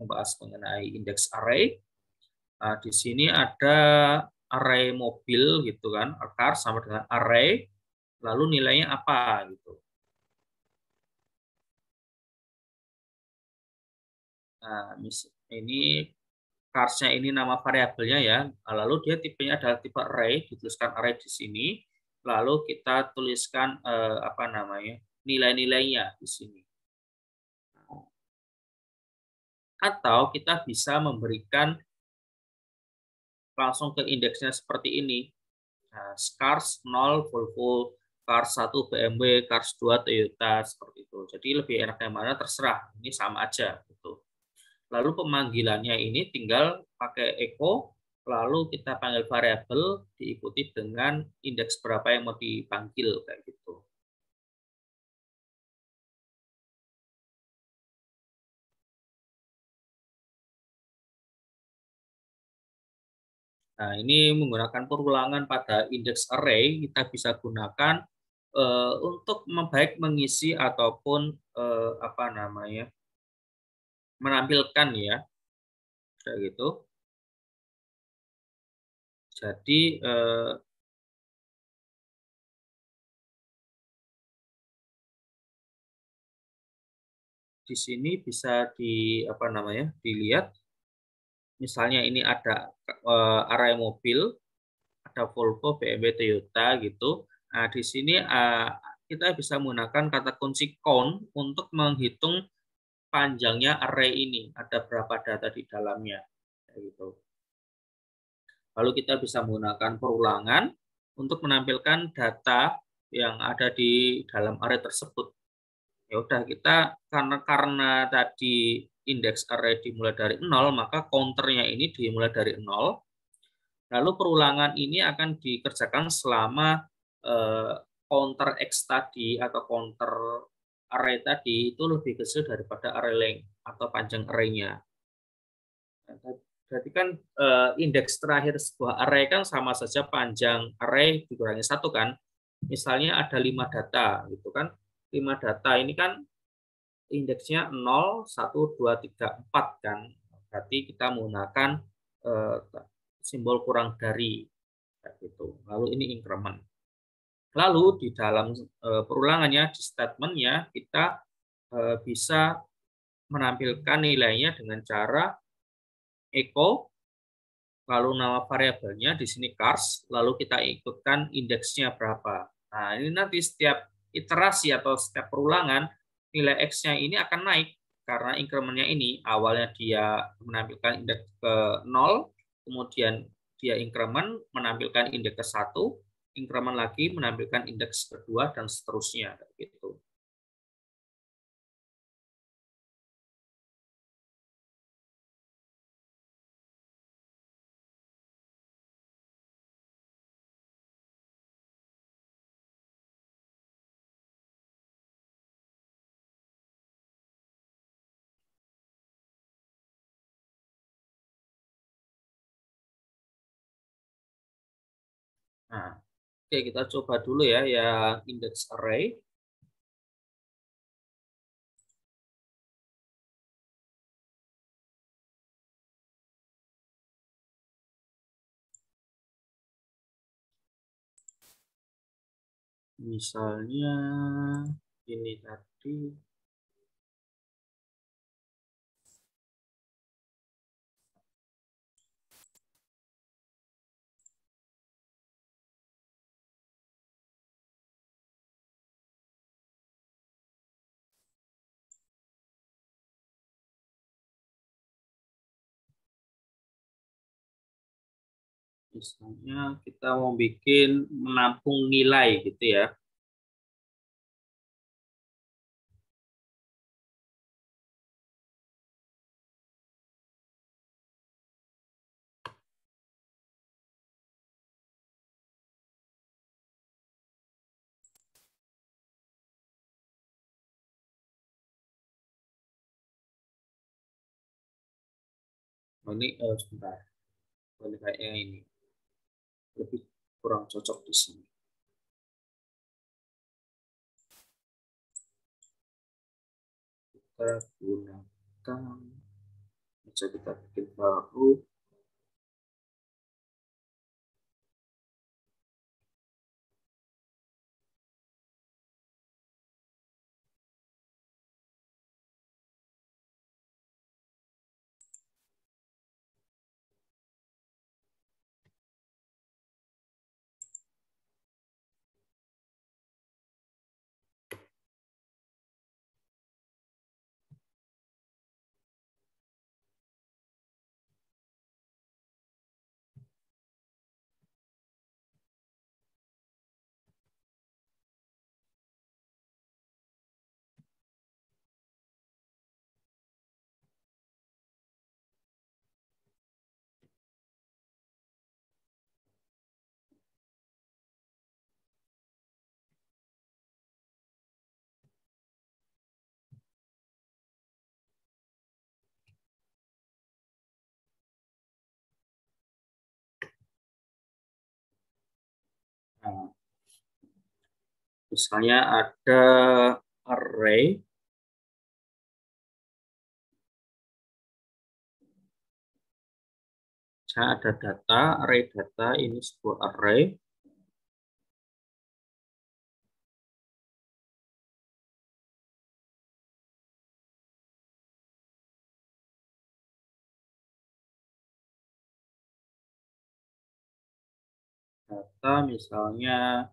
membahas mengenai indeks array. Nah, di sini ada array mobil gitu kan, car sama dengan array, lalu nilainya apa gitu. Nah, ini cars-nya ini nama variabelnya ya, lalu dia tipenya adalah tipe array, dituliskan array di sini, lalu kita tuliskan apa namanya, nilai-nilainya di sini. Atau kita bisa memberikan langsung ke indeksnya seperti ini. Nah, Cars 0 Volvo, Cars 1 BMW, Cars 2 Toyota, seperti itu. Jadi lebih enak yang mana terserah, ini sama aja gitu. Lalu pemanggilannya ini tinggal pakai echo, lalu kita panggil variabel diikuti dengan indeks berapa yang mau dipanggil kayak gitu. Nah, ini menggunakan perulangan pada indeks array, kita bisa gunakan untuk baik mengisi ataupun apa namanya, menampilkan ya kayak gitu. Jadi di sini bisa dilihat, misalnya ini ada array mobil, ada Volvo, BMW, Toyota gitu. Nah, di sini kita bisa menggunakan kata kunci count untuk menghitung panjangnya array ini, ada berapa data di dalamnya. Gitu. Lalu kita bisa menggunakan perulangan untuk menampilkan data yang ada di dalam array tersebut. Ya udah, kita karena tadi indeks array dimulai dari 0, maka counternya ini dimulai dari 0. Lalu perulangan ini akan dikerjakan selama counter X tadi atau counter array tadi itu lebih kecil daripada array length atau panjang array-nya. Berarti kan indeks terakhir sebuah array kan sama saja panjang array dikurangi 1 kan. Misalnya ada 5 data gitu kan. 5 data ini kan indeksnya 0, 1, 2, 3, 4 kan. Berarti kita menggunakan simbol kurang dari gitu. Lalu ini increment. Lalu di dalam perulangannya, di statementnya kita bisa menampilkan nilainya dengan cara echo, lalu nama variabelnya di sini cars, lalu kita ikutkan indeksnya berapa. Nah, ini nanti setiap iterasi atau setiap perulangan nilai X-nya ini akan naik karena increment-nya ini awalnya dia menampilkan indeks ke 0, kemudian dia increment menampilkan indeks ke 1, increment lagi menampilkan indeks kedua dan seterusnya gitu. Nah, oke, kita coba dulu ya yang index array. Misalnya ini tadi. Misalnya kita mau bikin menampung nilai gitu ya. Ini sebentar, kayaknya ini lebih kurang cocok di sini. Kita gunakan, bisa kita bikin baru. Nah, misalnya ada array Saya ada data, array data, ini sebuah array. Data misalnya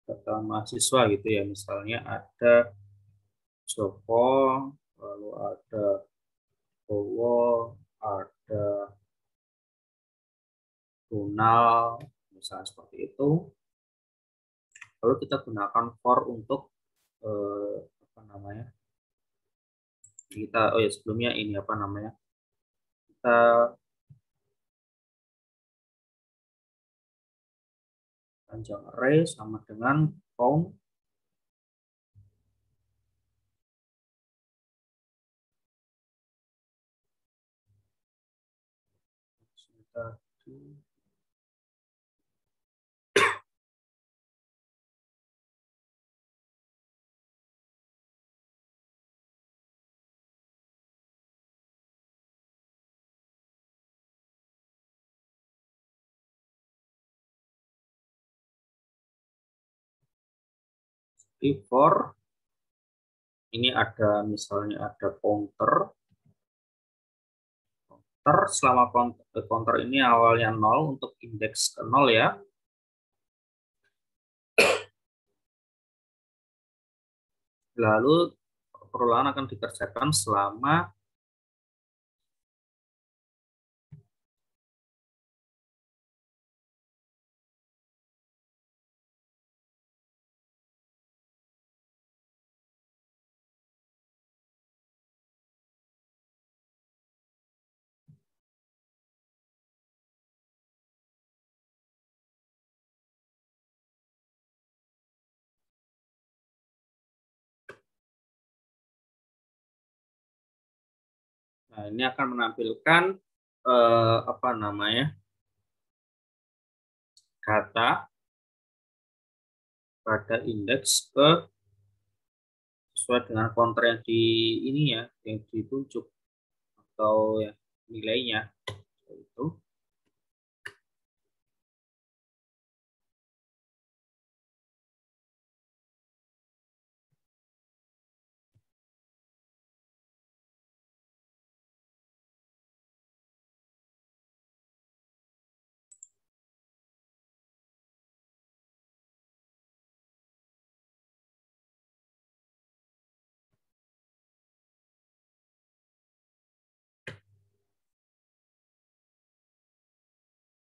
data mahasiswa gitu ya. Misalnya ada Joko, lalu ada Bowo, ada Donald, misalnya seperti itu. Lalu kita gunakan for untuk apa namanya? Oh ya sebelumnya ini apa namanya? Kita panjang array sama dengan count for ini ada misalnya ada counter selama counter ini awalnya 0 untuk indeks ke 0 ya. Lalu perulangan akan dikerjakan selama nah, ini akan menampilkan apa namanya data pada indeks ke sesuai dengan counter yang di ini ya yang ditunjuk atau ya, nilainya itu.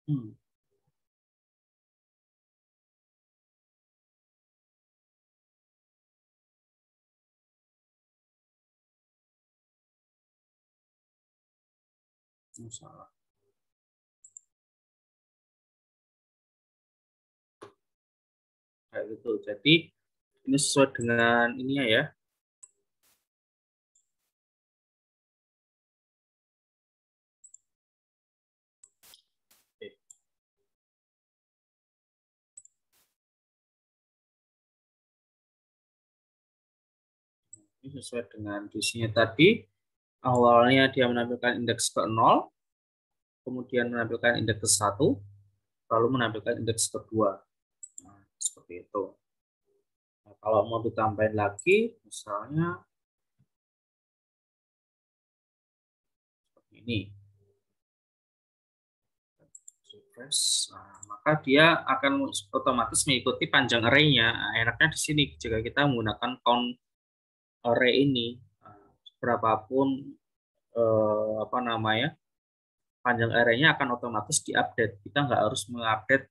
Hmm, salah. Kayak gitu. Jadi ini sesuai dengan ininya ya. Oke. Ini sesuai dengan isinya tadi. Awalnya dia menampilkan indeks ke 0, kemudian menampilkan indeks ke 1, lalu menampilkan indeks kedua. Nah, seperti itu. Nah, kalau mau ditambahin lagi, misalnya seperti ini. Refresh. Nah, maka dia akan otomatis mengikuti panjang array-nya. Nah, enaknya di sini jika kita menggunakan count array ini, berapapun apa namanya panjang array-nya akan otomatis diupdate. Kita nggak harus mengupdate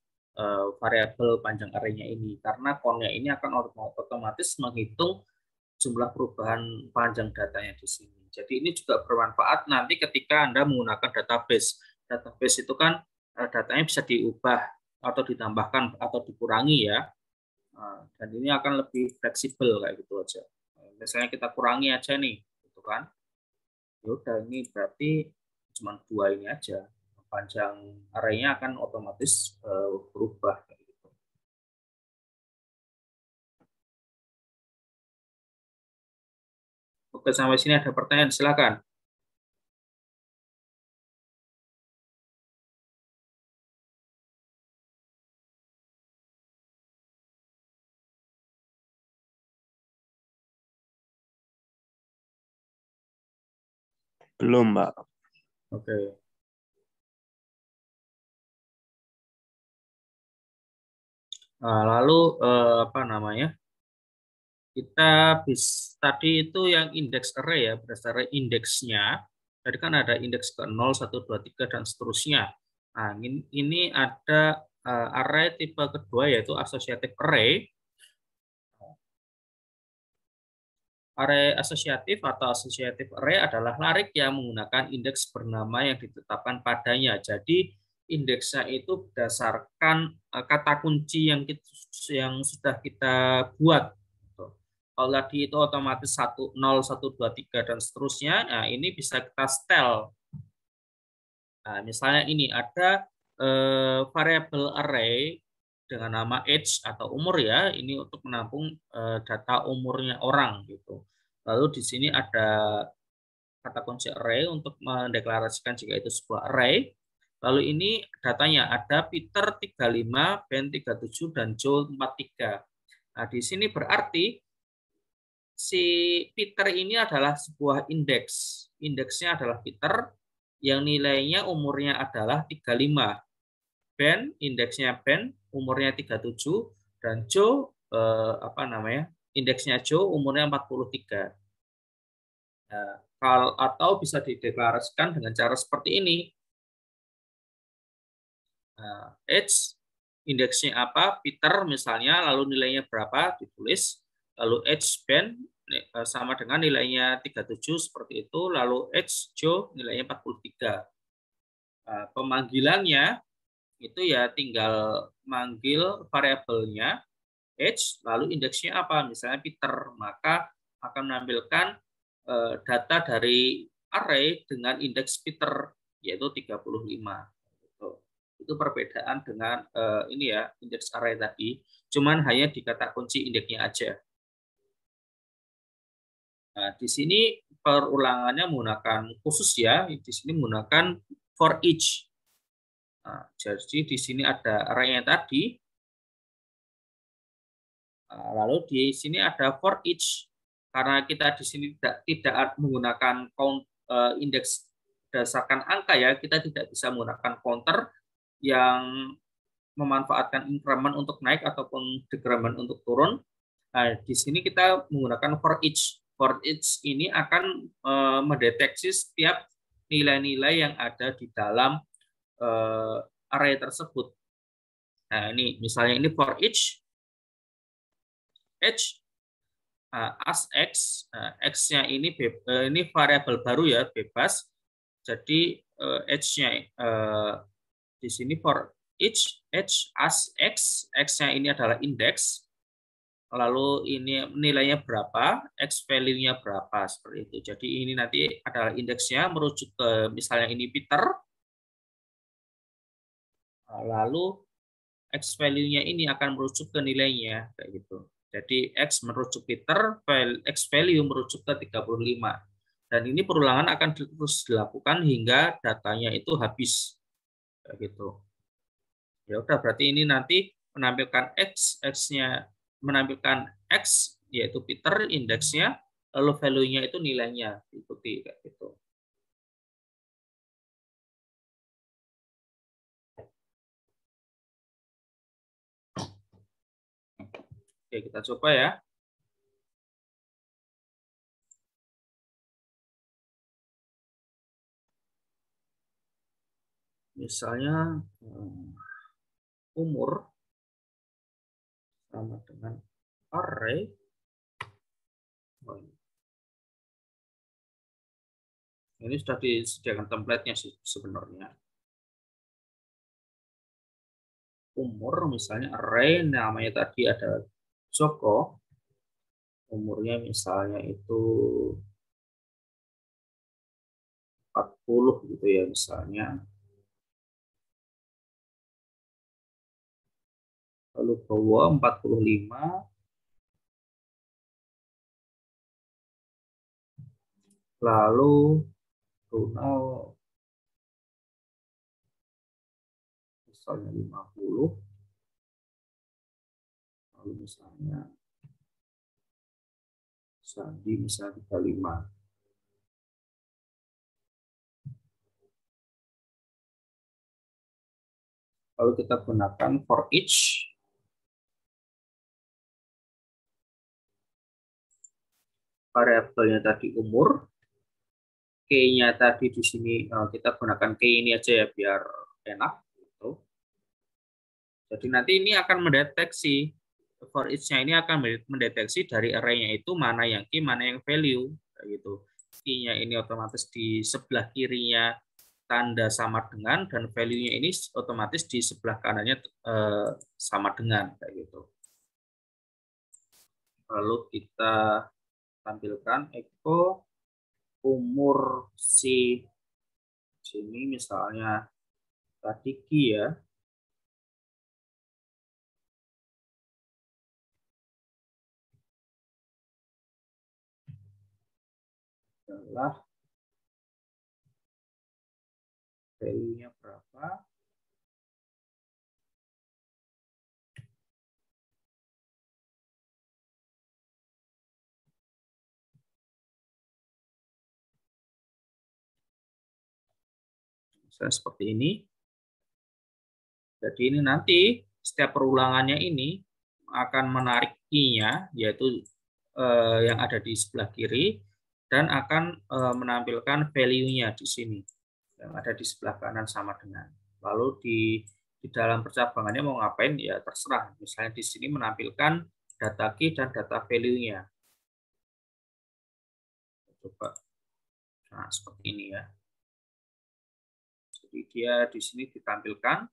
variabel panjang array-nya ini karena count-nya ini akan otomatis menghitung jumlah perubahan panjang datanya di sini. Jadi ini juga bermanfaat nanti ketika Anda menggunakan database. Database itu kan datanya bisa diubah atau ditambahkan atau dikurangi ya. Dan ini akan lebih fleksibel kayak gitu aja. Misalnya kita kurangi aja nih, gitu kan. Ya udah ini berarti cuma dua ini aja. Panjang array-nya akan otomatis berubah kayak gitu. Oke, sampai sini ada pertanyaan, silakan.
Belum, Mbak.
Oke. Nah, lalu apa namanya? Kita tadi itu yang indeks array ya, berdasarkan indeksnya. Tadi kan ada indeks ke 0, 1, 2, 3 dan seterusnya. Nah, ini ada array tipe kedua yaitu associative array. Array asosiatif atau associative array adalah larik yang menggunakan indeks bernama yang ditetapkan padanya. Jadi indeksnya itu berdasarkan kata kunci yang sudah kita buat. Kalau tadi itu otomatis 1, 0, 1, 2, 3 dan seterusnya, nah ini bisa kita setel. Nah, misalnya ini ada variabel array dengan nama age atau umur ya, ini untuk menampung data umurnya orang gitu. Lalu di sini ada kata kunci array untuk mendeklarasikan jika itu sebuah array. Lalu ini datanya ada Peter 35, Ben 37 dan Joe 43. Nah, di sini berarti si Peter ini adalah sebuah indeks. Indeksnya adalah Peter yang nilainya umurnya adalah 35. Ben, indeksnya Ben, umurnya 37 dan Joe apa namanya? Indeksnya Joe umurnya 43. Nah, atau bisa dideklarasikan dengan cara seperti ini. Nah, age indeksnya apa? Peter misalnya, lalu nilainya berapa ditulis, lalu age Ben sama dengan nilainya 37 seperti itu, lalu age Joe nilainya 43. Nah, pemanggilannya itu ya tinggal manggil variabelnya age lalu indeksnya apa misalnya Peter, maka akan menampilkan data dari array dengan indeks Peter yaitu 35. Itu perbedaan dengan ini ya indeks array tadi, cuman hanya di kata kunci indeksnya aja. Nah, di sini perulangannya menggunakan khusus ya, di sini menggunakan for each. Nah, jadi di sini ada array-nya tadi. Nah, lalu di sini ada for each. Karena kita di sini tidak menggunakan indeks berdasarkan angka ya, kita tidak bisa menggunakan counter yang memanfaatkan increment untuk naik ataupun decrement untuk turun. Nah, di sini kita menggunakan for each. For each ini akan mendeteksi setiap nilai-nilai yang ada di dalam array tersebut. Nah, ini misalnya ini for each H as X, X-nya ini variabel baru ya, bebas. Jadi H-nya di sini for each H as X, X-nya ini adalah indeks. Lalu ini nilainya berapa, X value-nya berapa, seperti itu. Jadi ini nanti adalah indeksnya merujuk ke misalnya ini Peter. Lalu X value-nya ini akan merujuk ke nilainya kayak gitu. Jadi X merujuk Peter, X value merujuk ke 35. Dan ini perulangan akan terus dilakukan hingga datanya itu habis kayak gitu. Ya udah berarti ini nanti menampilkan X-nya menampilkan X yaitu Peter indeksnya, lalu value-nya itu nilainya diikuti kayak gitu. Oke, kita coba ya. Misalnya umur sama dengan array. Ini sudah disediakan template-nya sih sebenarnya. Umur misalnya array namanya tadi ada Joko. Umurnya misalnya itu 40 gitu ya misalnya. Lalu Bowo 45. Lalu Ronald misalnya 50. Lalu misalnya Sandi misalnya 35. Lalu kita gunakan for each. Variabelnya tadi umur. K-nya tadi di sini kita gunakan K ini aja ya biar enak. Gitu. Jadi nanti ini akan mendeteksi, for each-nya ini akan mendeteksi dari array-nya itu mana yang key, mana yang value. Gitu. Key-nya ini otomatis di sebelah kirinya tanda sama dengan, dan value-nya ini otomatis di sebelah kanannya sama dengan. Kayak gitu. Lalu kita tampilkan echo umur si sini misalnya tadi key ya. Adalah value-nya berapa? Misalnya seperti ini. Jadi ini nanti setiap perulangannya ini akan menarik key-nya, yaitu yang ada di sebelah kiri, dan akan menampilkan value-nya di sini, yang ada di sebelah kanan sama dengan. Lalu di dalam percabangannya mau ngapain, ya terserah. Misalnya di sini menampilkan data key dan data value-nya. Coba. Nah, seperti ini ya. Jadi dia di sini ditampilkan.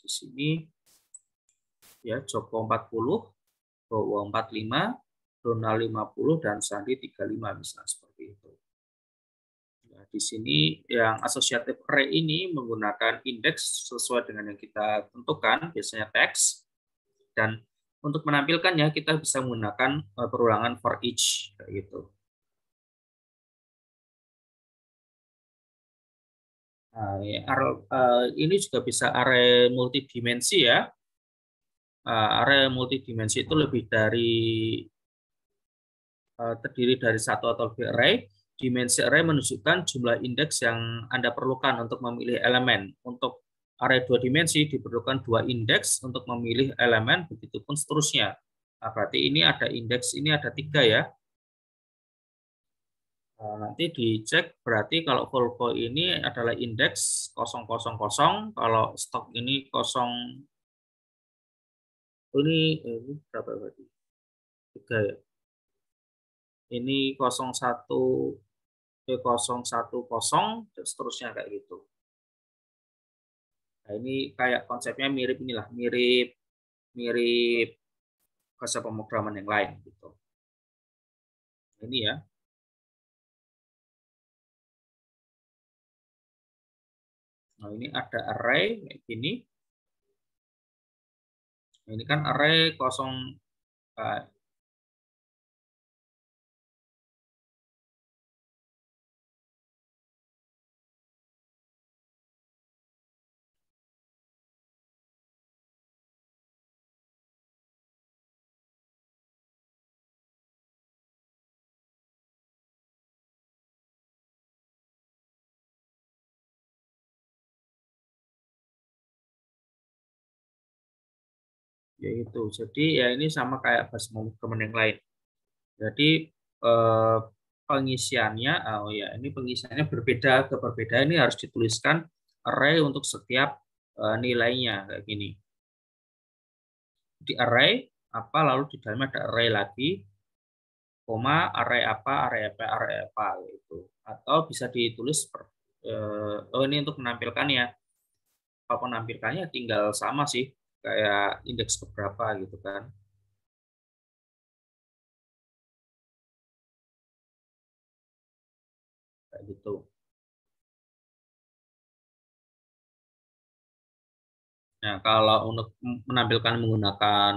Di sini ya Joko 40, Bowo 45, Donald 50, dan Sandi 35 misalnya seperti itu. Nah, di sini yang associative array ini menggunakan indeks sesuai dengan yang kita tentukan, biasanya teks, dan untuk menampilkannya kita bisa menggunakan perulangan for each kayak gitu. Nah, ini juga bisa array multidimensi ya. Array multidimensi itu lebih dari terdiri dari satu atau lebih array. Dimensi array menunjukkan jumlah indeks yang Anda perlukan untuk memilih elemen. Untuk array dua dimensi diperlukan dua indeks untuk memilih elemen, begitupun seterusnya. Nah, berarti ini ada indeks, ini ada 3 ya. Nanti dicek, berarti kalau Volvo ini adalah indeks 000, kalau stok ini 0, ini berapa berarti? 3 ya. Ini 01, 010, dan seterusnya kayak gitu. Nah, ini kayak konsepnya mirip inilah, mirip bahasa pemrograman yang lain gitu. Ini ya. Nah, ini ada array kayak gini. Ini kan array 0, yaitu. Jadi ya ini sama kayak bahasa pemrograman yang lain. Jadi pengisiannya, oh ya ini pengisiannya berbeda, ini harus dituliskan array untuk setiap nilainya kayak gini. Di array apa, lalu di dalamnya ada array lagi, koma array apa gitu. Atau bisa ditulis ini untuk menampilkannya. Kalau menampilkannya tinggal sama sih kayak indeks keberapa gitu kan. Kayak gitu. Nah, kalau untuk menampilkan menggunakan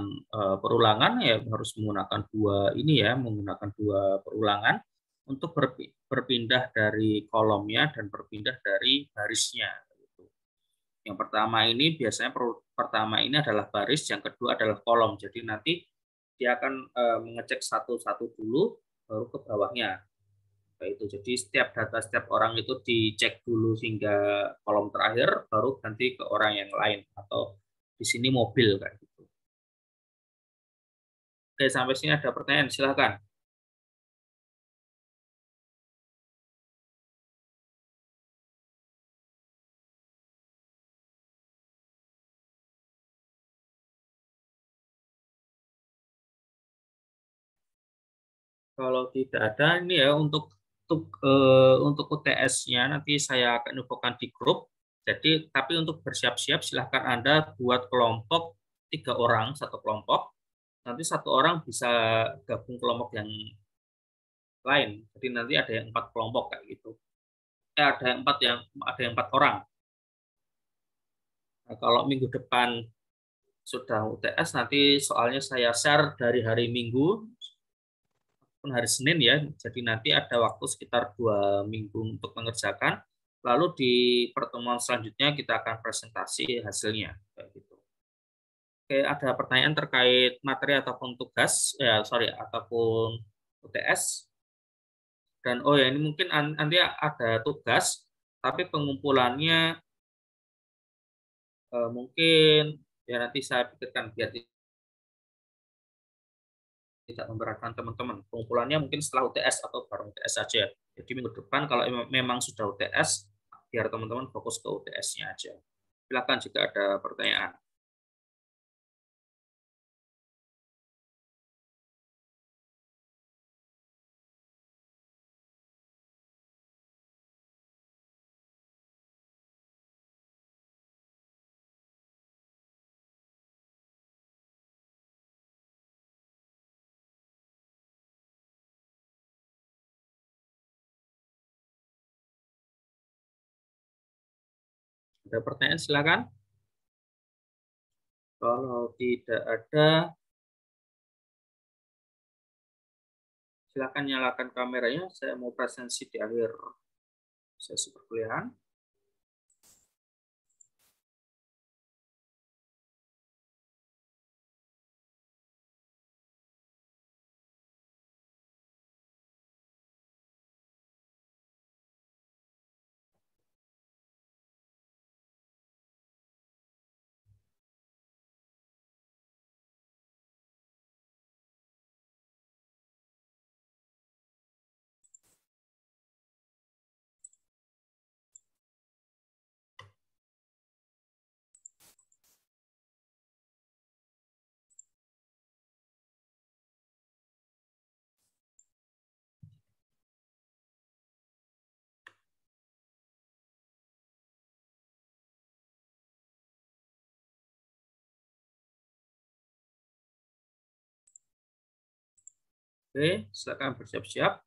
perulangan ya harus menggunakan menggunakan dua perulangan untuk berpindah dari kolomnya dan berpindah dari barisnya. Yang pertama ini biasanya pertama ini adalah baris, yang kedua adalah kolom. Jadi nanti dia akan mengecek satu-satu dulu baru ke bawahnya. Kayak itu. Jadi setiap data setiap orang itu dicek dulu hingga kolom terakhir, baru ganti ke orang yang lain atau di sini mobil kayak gitu. Oke, sampai sini ada pertanyaan, silahkan. Kalau tidak ada ini ya untuk UTS-nya nanti saya akan infokan di grup. Jadi tapi untuk bersiap-siap silahkan Anda buat kelompok 3 orang satu kelompok. Nanti satu orang bisa gabung kelompok yang lain. Jadi nanti ada yang 4 kelompok kayak gitu. Ada yang 4 orang. Nah, kalau minggu depan sudah UTS nanti soalnya saya share dari hari Minggu pun hari Senin ya. Jadi nanti ada waktu sekitar 2 minggu untuk mengerjakan. Lalu di pertemuan selanjutnya kita akan presentasi hasilnya. Kayak gitu. Oke, ada pertanyaan terkait materi ataupun tugas, ya sorry, ataupun UTS. Dan oh ya ini mungkin nanti ada tugas, tapi pengumpulannya mungkin ya nanti saya pikirkan biar tidak memberatkan teman-teman. Pengumpulannya mungkin setelah UTS atau bareng UTS saja. Jadi minggu depan kalau memang sudah UTS, biar teman-teman fokus ke UTS-nya aja. Silakan jika ada pertanyaan. Ada pertanyaan silakan. Kalau tidak ada, silakan nyalakan kameranya. Saya mau presentasi di akhir sesi perkuliahan. Oke, silakan bersiap-siap.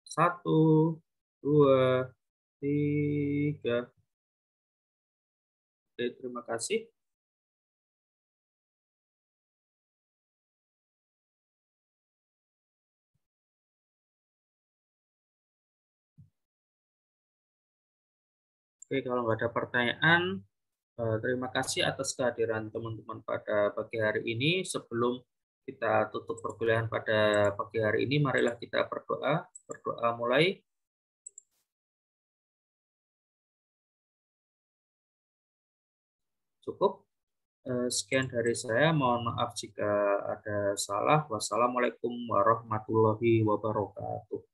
1, 2, 3. Oke, terima kasih. Oke, kalau nggak ada pertanyaan, terima kasih atas kehadiran teman-teman pada pagi hari ini. Sebelum kita tutup perkuliahan pada pagi hari ini, marilah kita berdoa. Berdoa mulai. Cukup. Sekian dari saya. Mohon maaf jika ada salah. Wassalamualaikum warahmatullahi wabarakatuh.